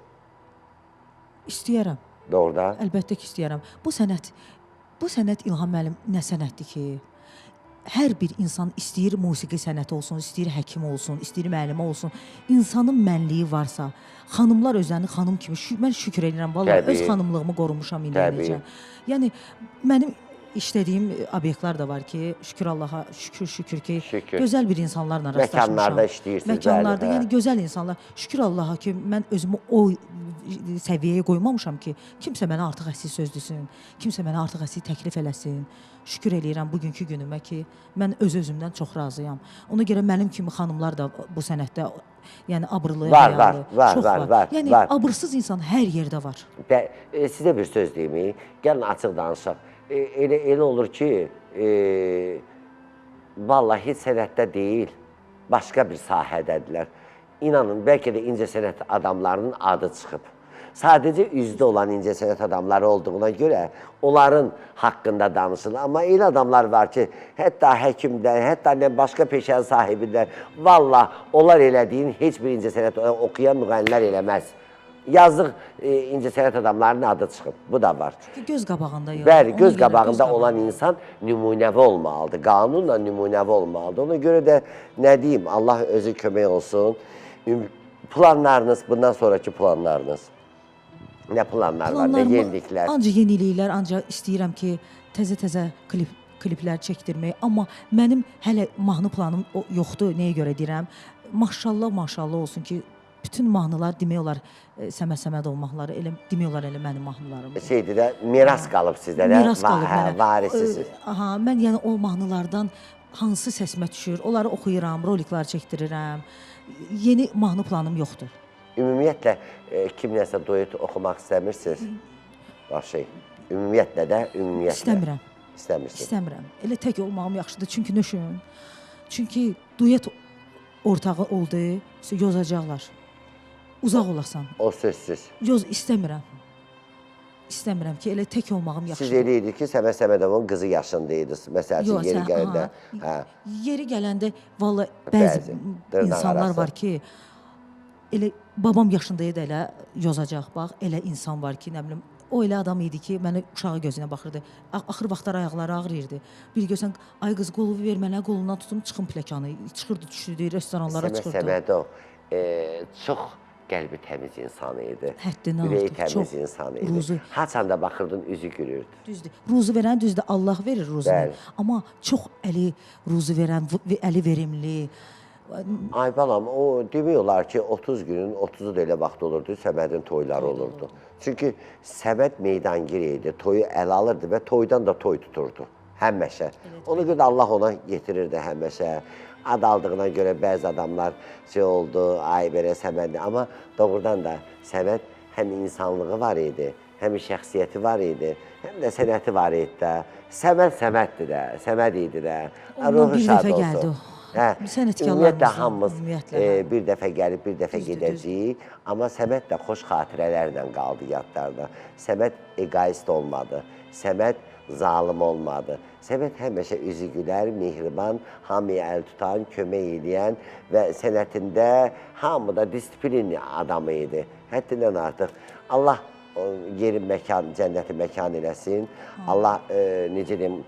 Speaker 3: İstəyərəm.
Speaker 1: Doğrudan.
Speaker 3: Əlbəttə ki, istəyərəm. Bu sənət İlham müəllim nə sənətdir ki, hər bir insan istəyir musiqi sənəti olsun, istəyir həkim olsun, istəyir müəllimə olsun. İnsanın mənliyi varsa, xanımlar özlərini xanım kimi, mən şükür edirəm, vallahi
Speaker 1: Təbii.
Speaker 3: öz xanımlığımı qorumuşam
Speaker 1: Təbii.
Speaker 3: indiyəcə. Yəni mənim işlədiyim obyektlər də var ki, şükür Allaha, şükür ki,
Speaker 1: Şükür.
Speaker 3: gözəl bir insanlarla rastlaşmışam.
Speaker 1: Məkanlarda işləyirsiniz,
Speaker 3: Məkanlarda,
Speaker 1: bəli, hə.
Speaker 3: yəni gözəl insanlar. Şükür Allaha ki, mən özümü o səviyyəyə qoymamışam ki, kimsə mənə artıq əsil söz desin, kimsə mənə artıq əsil təklif eləsin. Şükür eləyirəm bugünkü günümə ki, mən öz-özümdən çox razıyam. Ona görə mənim kimi xanımlar da bu sənətdə, yəni abırlı,
Speaker 1: Var,
Speaker 3: həyalı,
Speaker 1: var,
Speaker 3: çox
Speaker 1: var, var,
Speaker 3: Yəni
Speaker 1: var.
Speaker 3: abırsız insan hər yerdə var.
Speaker 1: Sizə bir söz deyim, gəlin açıq danışaq. Elə olur ki, vallahi heç sənətdə deyil, başqa bir sahədədirlər. İnanın, bəlkə də incəsənət adamlarının adı çıxıb. Sadəcə üzdə olan incəsənət adamları olduğuna görə onların haqqında danışılır. Amma elə adamlar var ki, hətta həkimdən, hətta başqa peşənin sahibindən, vallah, onlar elədiyin heç bir incəsənət oxuyan müğənnilər eləməz. Yazıq incəsənət adamlarının adı çıxıb. Bu da var.
Speaker 3: Göz qabağında yox.
Speaker 1: Bəli, göz
Speaker 3: Ona görə
Speaker 1: qabağında olan insan nümunəvi olmalıdır. Qanunla nümunəvi olmalıdır. Ona görə də nə deyim, Allah özü kömək olsun. Planlarınız, bundan sonraki planlarınız. Nə planlar var, nə yeniliklər?
Speaker 3: Ancaq yeniliklər, ancaq istəyirəm ki, təzə-təzə kliplər çəkdirmək. Amma mənim hələ mahnı planım yoxdur, nəyə görə deyirəm. Maşallah olsun ki, bütün mahnılar demək olar Səməd olmaqları, demək olar elə mənim mahnılarım.
Speaker 1: Şeydir də, miras qalıb sizdə də,
Speaker 3: Miras qalıb mənə.
Speaker 1: varisisiz.
Speaker 3: Aha, mən yəni o mahnılardan hansı səsimə düşür, onları oxuyuram, roliklər çəkdirirəm. Yeni mahnı planım yoxdur.
Speaker 1: Ümumiyyətlə, kimləsə duet oxumaq istəmirsiniz? Ümumiyyətlə də, ümumiyyətlə.
Speaker 3: İstəmirəm.
Speaker 1: İstəmirsiniz.
Speaker 3: İstəmirəm. Elə tək olmağım yaxşıdır. Çünki nöşün. Çünki duet ortağı oldu, yozacaqlar. Uzaq olasan.
Speaker 1: O sözsüz.
Speaker 3: Yoz istəmirəm. İstəmirəm ki, elə tək olmağım
Speaker 1: Siz
Speaker 3: yaxşıdır.
Speaker 1: elə idi ki, Səməd Səmədovun qızı yaşındaydınız. Məsəl üçün, yeri gələndə.
Speaker 3: Yeri gələndə, valla bəzi
Speaker 1: dırnaq
Speaker 3: insanlar
Speaker 1: arası.
Speaker 3: var ki, elə babam yaşındaydı elə yozacaq, bax, elə insan var ki, nə bilim, o elə adam idi ki, mənə uşağı gözünə baxırdı. Axır vaxtlar ayaqları ağrıyırdı. Bir görsən, ay qız qolu ver mənə, qolundan tutum, çıxın pləkanı. Çıxırdı, düşürdü, restoranlara
Speaker 1: Səməd
Speaker 3: çıxırdı.
Speaker 1: Səmədov çox qəlbi təmiz insan idi.
Speaker 3: Həddindən
Speaker 1: Ürəyi
Speaker 3: artıq,
Speaker 1: təmiz
Speaker 3: çox
Speaker 1: insan idi.
Speaker 3: ruzu.
Speaker 1: Haçan da baxırdın, üzü gülürdü.
Speaker 3: Düzdür. Ruzu verən düzdür, Allah verir ruzunu.
Speaker 1: Bəli.
Speaker 3: Amma çox əli ruzu verən, əli verimli.
Speaker 1: Ay balam, o demək olar ki, 30 günün 30-u da elə vaxt olurdu, Səmədin toyları olurdu. Çünki Səməd meydangir idi, toyu əl alırdı və toydan da toy tuturdu, həməşə. Ona görə də Allah ona getirirdi həməşə. Ad aldığına görə bəzi adamlar şey oldu, ay belə Səməddir. Amma doğrudan da Səməd həm insanlığı var idi, həm şəxsiyyəti var idi, həm də sənəti var idi də. Səməd Səməddir də, Səməd idi də.
Speaker 3: Ondan bir
Speaker 1: şad
Speaker 3: dəfə
Speaker 1: olsun.
Speaker 3: gəldi o. Sənətkarlarımızdan,
Speaker 1: Ümumiyyətlə, hamımız
Speaker 3: ümumiyyətlə.
Speaker 1: bir dəfə gəlib, bir dəfə
Speaker 3: Düzdür,
Speaker 1: gedəcəyik. Amma Səməd də xoş xatirələrlə qaldı yadlarda. Səməd egoist olmadı. Səməd zalım olmadı. Səməd həmişə üzü gülər, mehriban, hamıya əl tutan, kömək edən və sənətində hamıda disiplinli adamı idi. Həddindən artıq. Allah yerin məkan, cənnəti məkan eləsin. Allah, necə deyim,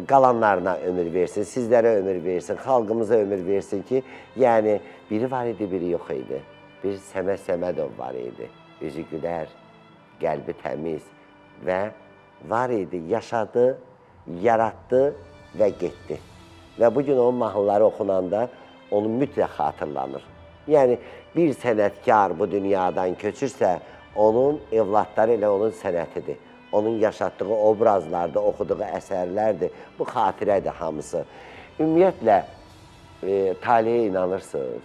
Speaker 1: qalanlarına ömür versin, sizlərə ömür versin, xalqımıza ömür versin ki, yəni biri var idi, biri yox idi. Bir Səməd Səmədov var idi, üzü gülər, qəlbi təmiz və var idi, yaşadı, yaratdı və getdi. Və bugün onun mahnıları oxunanda onu mütləq xatırlanır. Yəni, bir sənətkar bu dünyadan köçürsə, onun evlatları elə onun sənətidir. Onun yaşatdığı obrazlarda, oxuduğu əsərlərdir. Bu xatirədir hamısı. Ümumiyyətlə, taliyə inanırsınız?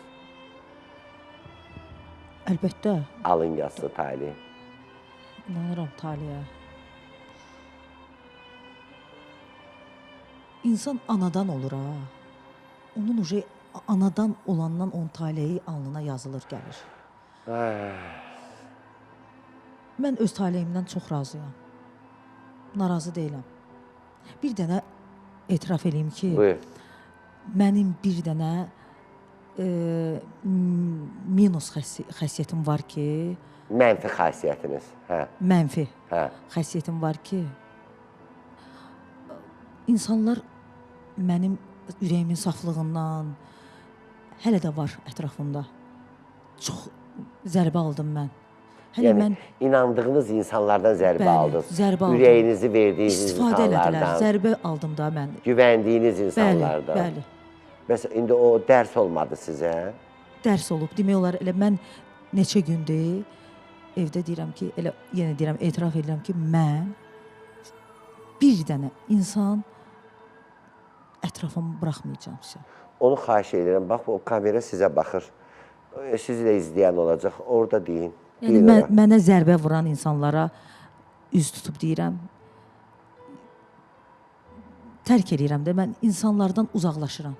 Speaker 3: Əlbəttə.
Speaker 1: Alın yazısı taliyə.
Speaker 3: İnanıram taleyə. İnsan anadan olur ha. Onun ucu anadan olandan onun taleyi alnına yazılır gəlir. Mən öz taleyimdən çox razıyam. Narazı deyiləm. Bir dənə etiraf eləyim ki,
Speaker 1: Buyur.
Speaker 3: mənim bir dənə minus xəssiyyətim var ki,
Speaker 1: Mənfi xasiyyətiniz. Hə.
Speaker 3: mənfi
Speaker 1: Hə.
Speaker 3: xəssiyyətim var ki, insanlar mənim ürəyimin saflığından hələ də var ətrafımda. Çox zərbə aldım mən. Hələ
Speaker 1: Yəni
Speaker 3: mən
Speaker 1: inandığınız insanlardan zərbə
Speaker 3: Bəli,
Speaker 1: aldınız.
Speaker 3: zərbə aldım.
Speaker 1: Ürəyinizi verdiyiniz
Speaker 3: istifadə elədilər.
Speaker 1: insanlardan.
Speaker 3: Zərbə aldım da mən.
Speaker 1: Güvəndiyiniz
Speaker 3: Bəli,
Speaker 1: insanlardan.
Speaker 3: bəli.
Speaker 1: Məsələn, indi o dərs olmadı sizə.
Speaker 3: Dərs olub. Demək olar elə mən neçə gündür evdə deyirəm ki, elə yenə deyirəm, etiraf edirəm ki, mən bir dənə insan ətrafımı buraxmayacağam sizə.
Speaker 1: Onu xahiş edirəm. Bax, o kamera sizə baxır. Sizi də izləyən olacaq. Orada deyin.
Speaker 3: Yəni
Speaker 1: Deyin ora.
Speaker 3: mənə zərbə vuran insanlara üz tutub deyirəm. Tərk edirəm də mən insanlardan uzaqlaşıram.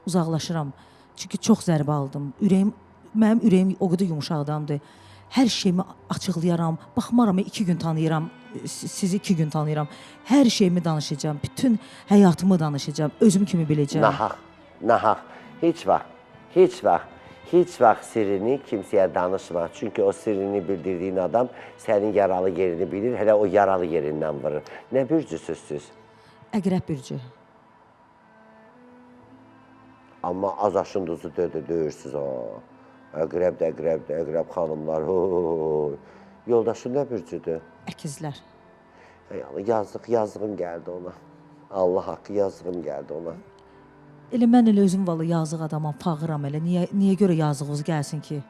Speaker 3: Uzaqlaşıram. Çünki çox zərbə aldım. Mənim ürəyim o qədər yumşaq adamdır. Hər şeyimi açıqlayaram. Baxmaram, 2 gün tanıyıram. Sizi 2 gün tanıyıram. Hər şeyimi danışacağam. Bütün həyatımı danışacağam. Özüm kimi biləcəm.
Speaker 1: Nahaq. Heç vaxt sirrini kimsəyə danışma. Çünki o sirrini bildirdiyin adam sənin yaralı yerini bilir, hələ o yaralı yerindən vurur. Nə bürcüsüz siz?
Speaker 3: Əqrəb bürcü.
Speaker 1: Amma az aşındısı döyürsüz o. Əqrəb xanımlar. Yoldaşın nə bürcüdür?
Speaker 3: Əkizlər.
Speaker 1: Yazığım gəldi ona. Allah haqqı yazığım gəldi ona.
Speaker 3: Elə mən elə özüm valı yazıq adamam, fağıram elə. Niyə görə yazığınız gəlsin ki?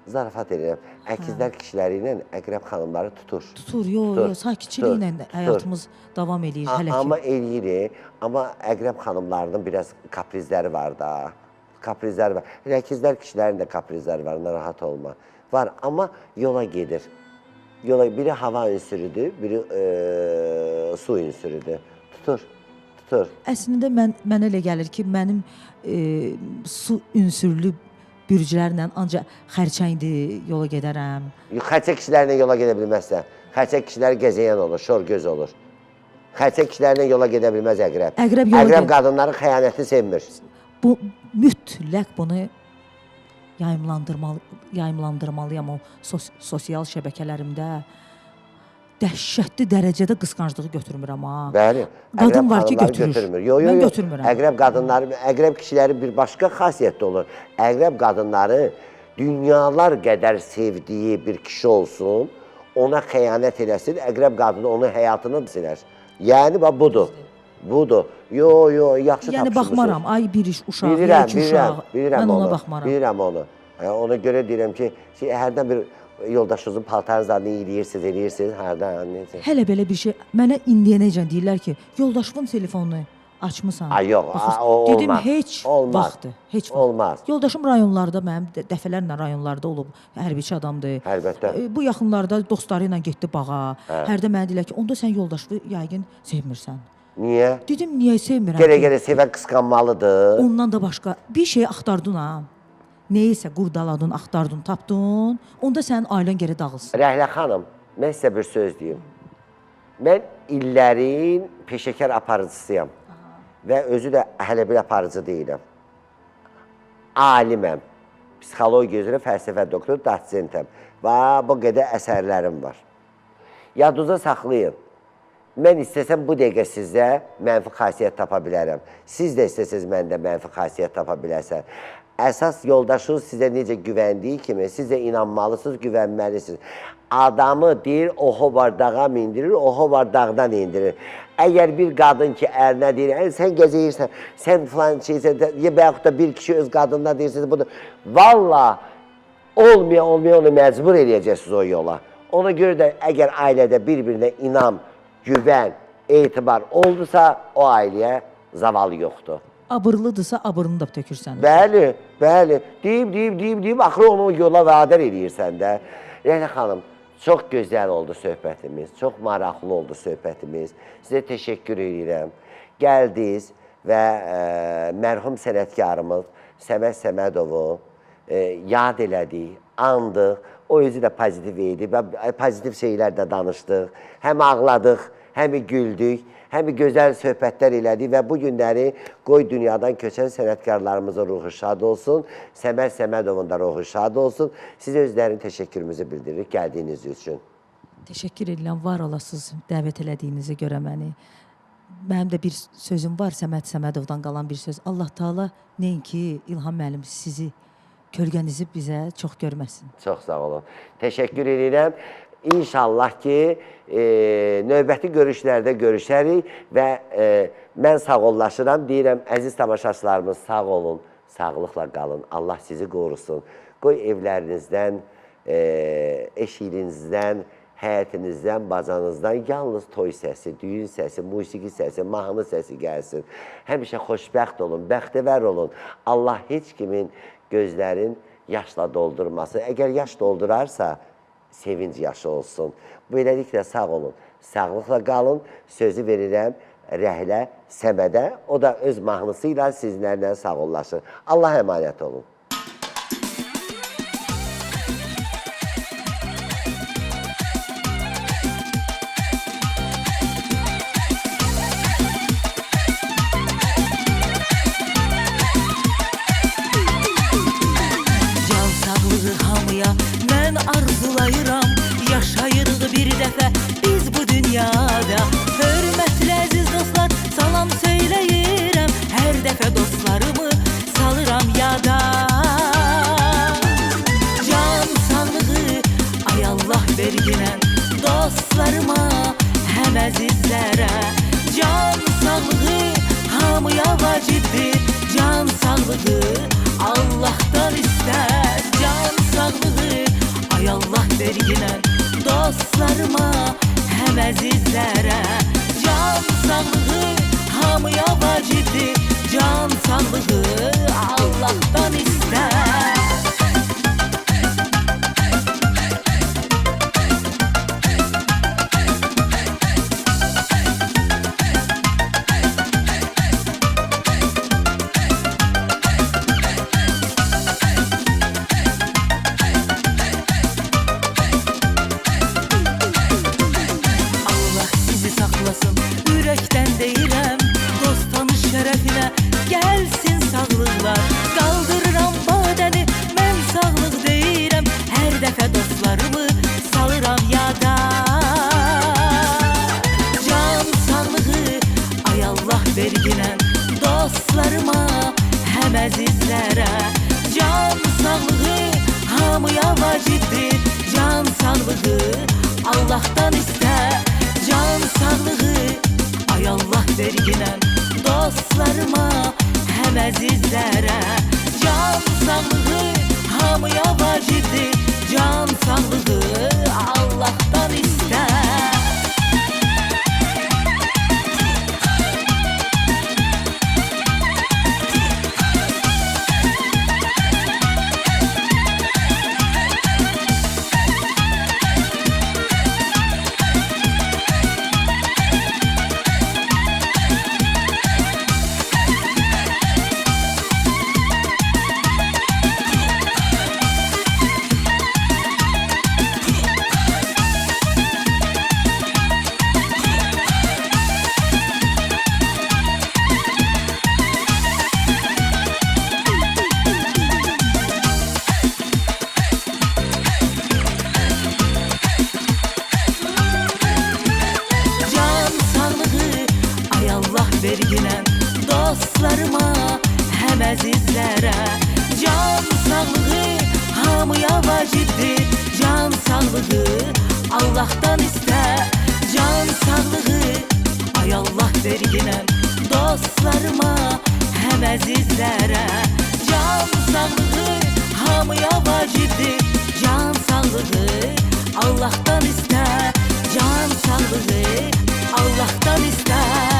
Speaker 1: Zarafat edirəm. Əkizlər kişiləri ilə əqrəb xanımları tutur.
Speaker 3: Tutur, sakitçiliklə həyatımız davam edir hələ ki.
Speaker 1: Amma eləyir, amma əqrəb xanımlarının biraz kaprizləri var da. Kaprizləri var. Əkizlər kişilərin də kaprizləri var, narahat olma. Var, amma yola gedir. Biri hava ünsürüdür, biri su ünsürüdür. Tutur.
Speaker 3: Əslində mənə elə gəlir ki, mənim su ünsürlü bürclərlə ancaq xərçəngdir yola gedərəm.
Speaker 1: Xərçək kişilərlə yola gedə bilməzsən. Xərçək kişilər gəzəyən olur, şor göz olur. Xərçək kişilərlə yola gedə bilməz əqrəb. Əqrəb qadınların xəyanəti sevmir.
Speaker 3: Bu mütləq bunu yayımlandırmalıyam o sosial şəbəkələrimdə. Dəhşətli dərəcədə qısqanclığı götürmürəm ha.
Speaker 1: Bəli.
Speaker 3: Qadın var ki, götürür. Mən götürmürəm.
Speaker 1: Əqrəb kişiləri bir başqa xasiyyətdə olur. Əqrəb qadınları dünyalar qədər sevdiyi bir kişi olsun, ona xəyanət eləsin, əqrəb qadını onun həyatını silər. Yəni, budur. Yaxşı tapışmışsınız.
Speaker 3: Yəni, baxmaram, ay bir iş, uşaq, ya iki uşaq. Mən ona baxmaram.
Speaker 1: Bilirəm onu. Ona görə deyirəm ki, hərdən bir yoldaşınızın paltarınızlarını eləyirsiniz, hərdən.
Speaker 3: Hələ belə bir şey, mənə indiyənəcən deyirlər ki, yoldaşımın telefonunu açmısan.
Speaker 1: Ay, yox, olmaz.
Speaker 3: Dedim, heç vaxtı.
Speaker 1: Olmaz.
Speaker 3: Yoldaşım rayonlarda, mənim dəfələrlə rayonlarda olub, hərbiçi adamdır.
Speaker 1: Əlbəttə.
Speaker 3: Bu yaxınlarda dostları ilə getdi bağa. Hərdə mənə deyirlər ki, onda sən yoldaşını yəqin sevmirsən.
Speaker 1: Niyə?
Speaker 3: Dedim, niyə sevmirəm?
Speaker 1: Gələ sevən qısqanmalıdır.
Speaker 3: Ondan da başqa bir şey axtardın ha. Neysə qurdaladın, axtardın, tapdın, onda sənin ailən geri dağılsın.
Speaker 1: Rəhlə xanım, mən sizə bir söz deyim. Mən illərin peşəkar aparıcısıyam və özü də hələ bir aparıcı deyiləm. Aliməm, psixologiya üzrə fəlsəfə doktoru, doçentəm və bu qədər əsərlərim var. Yadınıza saxlayın. Mən istəsəm bu dəqiqə sizdə mənfi xasiyyət tapa bilərəm. Siz də istəsəz məndə mənfi xasiyyət tapa bilərsən. Əsas yoldaşınız sizə necə güvəndiyi kimi, siz də inanmalısınız, güvənməlisiniz. Adamı deyir, oxu var dağa mindirir, oxu var dağdan indirir. Əgər bir qadın ki, ərinə deyir, sən gəzəyirsən, sən filan şeysən, və yaxud da bir kişi öz qadınına deyirsiniz, budur. Valla, olmaya onu məcbur eləyəcəksiniz o yola. Ona görə də əgər ailədə bir-birinə inam, güvən, etibar oldusa, o ailəyə zaval yoxdur.
Speaker 3: Abırlıdırsa, abırını da tökürsən.
Speaker 1: Bəli. Deyib, axırı onu yola vadar eləyirsən də. Rəhlə xanım, Çox gözəl oldu söhbətimiz, çox maraqlı oldu söhbətimiz. Sizə təşəkkür edirəm. Gəldiniz və mərhum sənətkarımız Səməd Səmədovu yad elədik, andıq. O özü də pozitiv idi və pozitiv şeylər də danışdıq. Həm ağladıq, həm güldük, həm gözəl söhbətlər elədik və bu günləri qoy dünyadan köçən sənətkarlarımızın ruhu şad olsun, Səməd Səmədovun da ruhu şad olsun. Sizə özlərinin təşəkkürümüzü bildiririk gəldiyiniz üçün.
Speaker 3: Təşəkkür edirəm, var olasınız dəvət elədiyinizi görə məni. Mənim də bir sözüm var, Səməd Səmədovdan qalan bir söz. Allah Taala nəinki İlham müəllim sizi, kölgənizi bizə çox görməsin.
Speaker 1: Çox sağ olun. Təşəkkür edirəm. İnşallah ki, növbəti görüşlərdə görüşərik və mən sağollaşıram. Deyirəm, əziz tamaşaçılarımız sağ olun, sağlıqla qalın. Allah sizi qorusun. Qoy evlərinizdən, eşiyinizdən, həyətinizdən, bacanızdan yalnız toy səsi, düyün səsi, musiqi səsi, mahnı səsi gəlsin. Həmişə xoşbəxt olun, bəxtəvər olun. Allah heç kimin gözlərin yaşla doldurmasın. Əgər yaş doldurarsa, sevinc yaşı olsun. Beləliklə sağ olun, sağlıqla qalın. Sözü verirəm Rəhlə Səmədə. O da öz mahnısı ilə sizlərlə sağollaşır. Allah əmanət olun.
Speaker 2: Can sağlığı hamıya mən arzulayıram. Yaşayırıq bir dəfə biz bu dünyada. Hörmətli əziz dostlar, salam söyləyirəm. Hər dəfə dostlarımı salıram yada. Can sağlığı, ay Allah verginən dostlarıma, həm əzizlərə. Can sağlığı hamıya vacibdir. Can sağlığı Allah'tan istər. Can sağlığı, ay Allah verginən dostlarıma, həm əzizlərə. Can sağlığı hamıya vacibdir. Can sağlığı Allah'tan istər. Allah sizi saxlasın, ürəkdən deyirəm. Dost tanış şərəfinə gəlsin sağlıqlar. Qaldırıram badəni, mən sağlıq deyirəm. Hər dəfə dostlarımı salıram yada. Can sağlığı, ay Allah verginən dostlarıma, həm əzizlərə. Can sağlığı hamıya vacibdir. Can sağlığı Allah'tan istər. Can sağlığı, ay Allah verginən dostlarıma, həm əzizlərə. Can sağlığı hamıya vacibdir. Can sağlığı Allah'tan istər. Can sağlığı, ay Allah verginən dostlarıma, həm əzizlərə. Can sağlığı hamıya vacibdir. Can sağlığı Allah'tan istər. Can sağlığı, ay Allah verginən dostlarıma, həm əzizlərə. Can sağlığı hamıya vacibdir. Can sağlığı Allah'tan istər. Can sağlığı Allah'tan istər.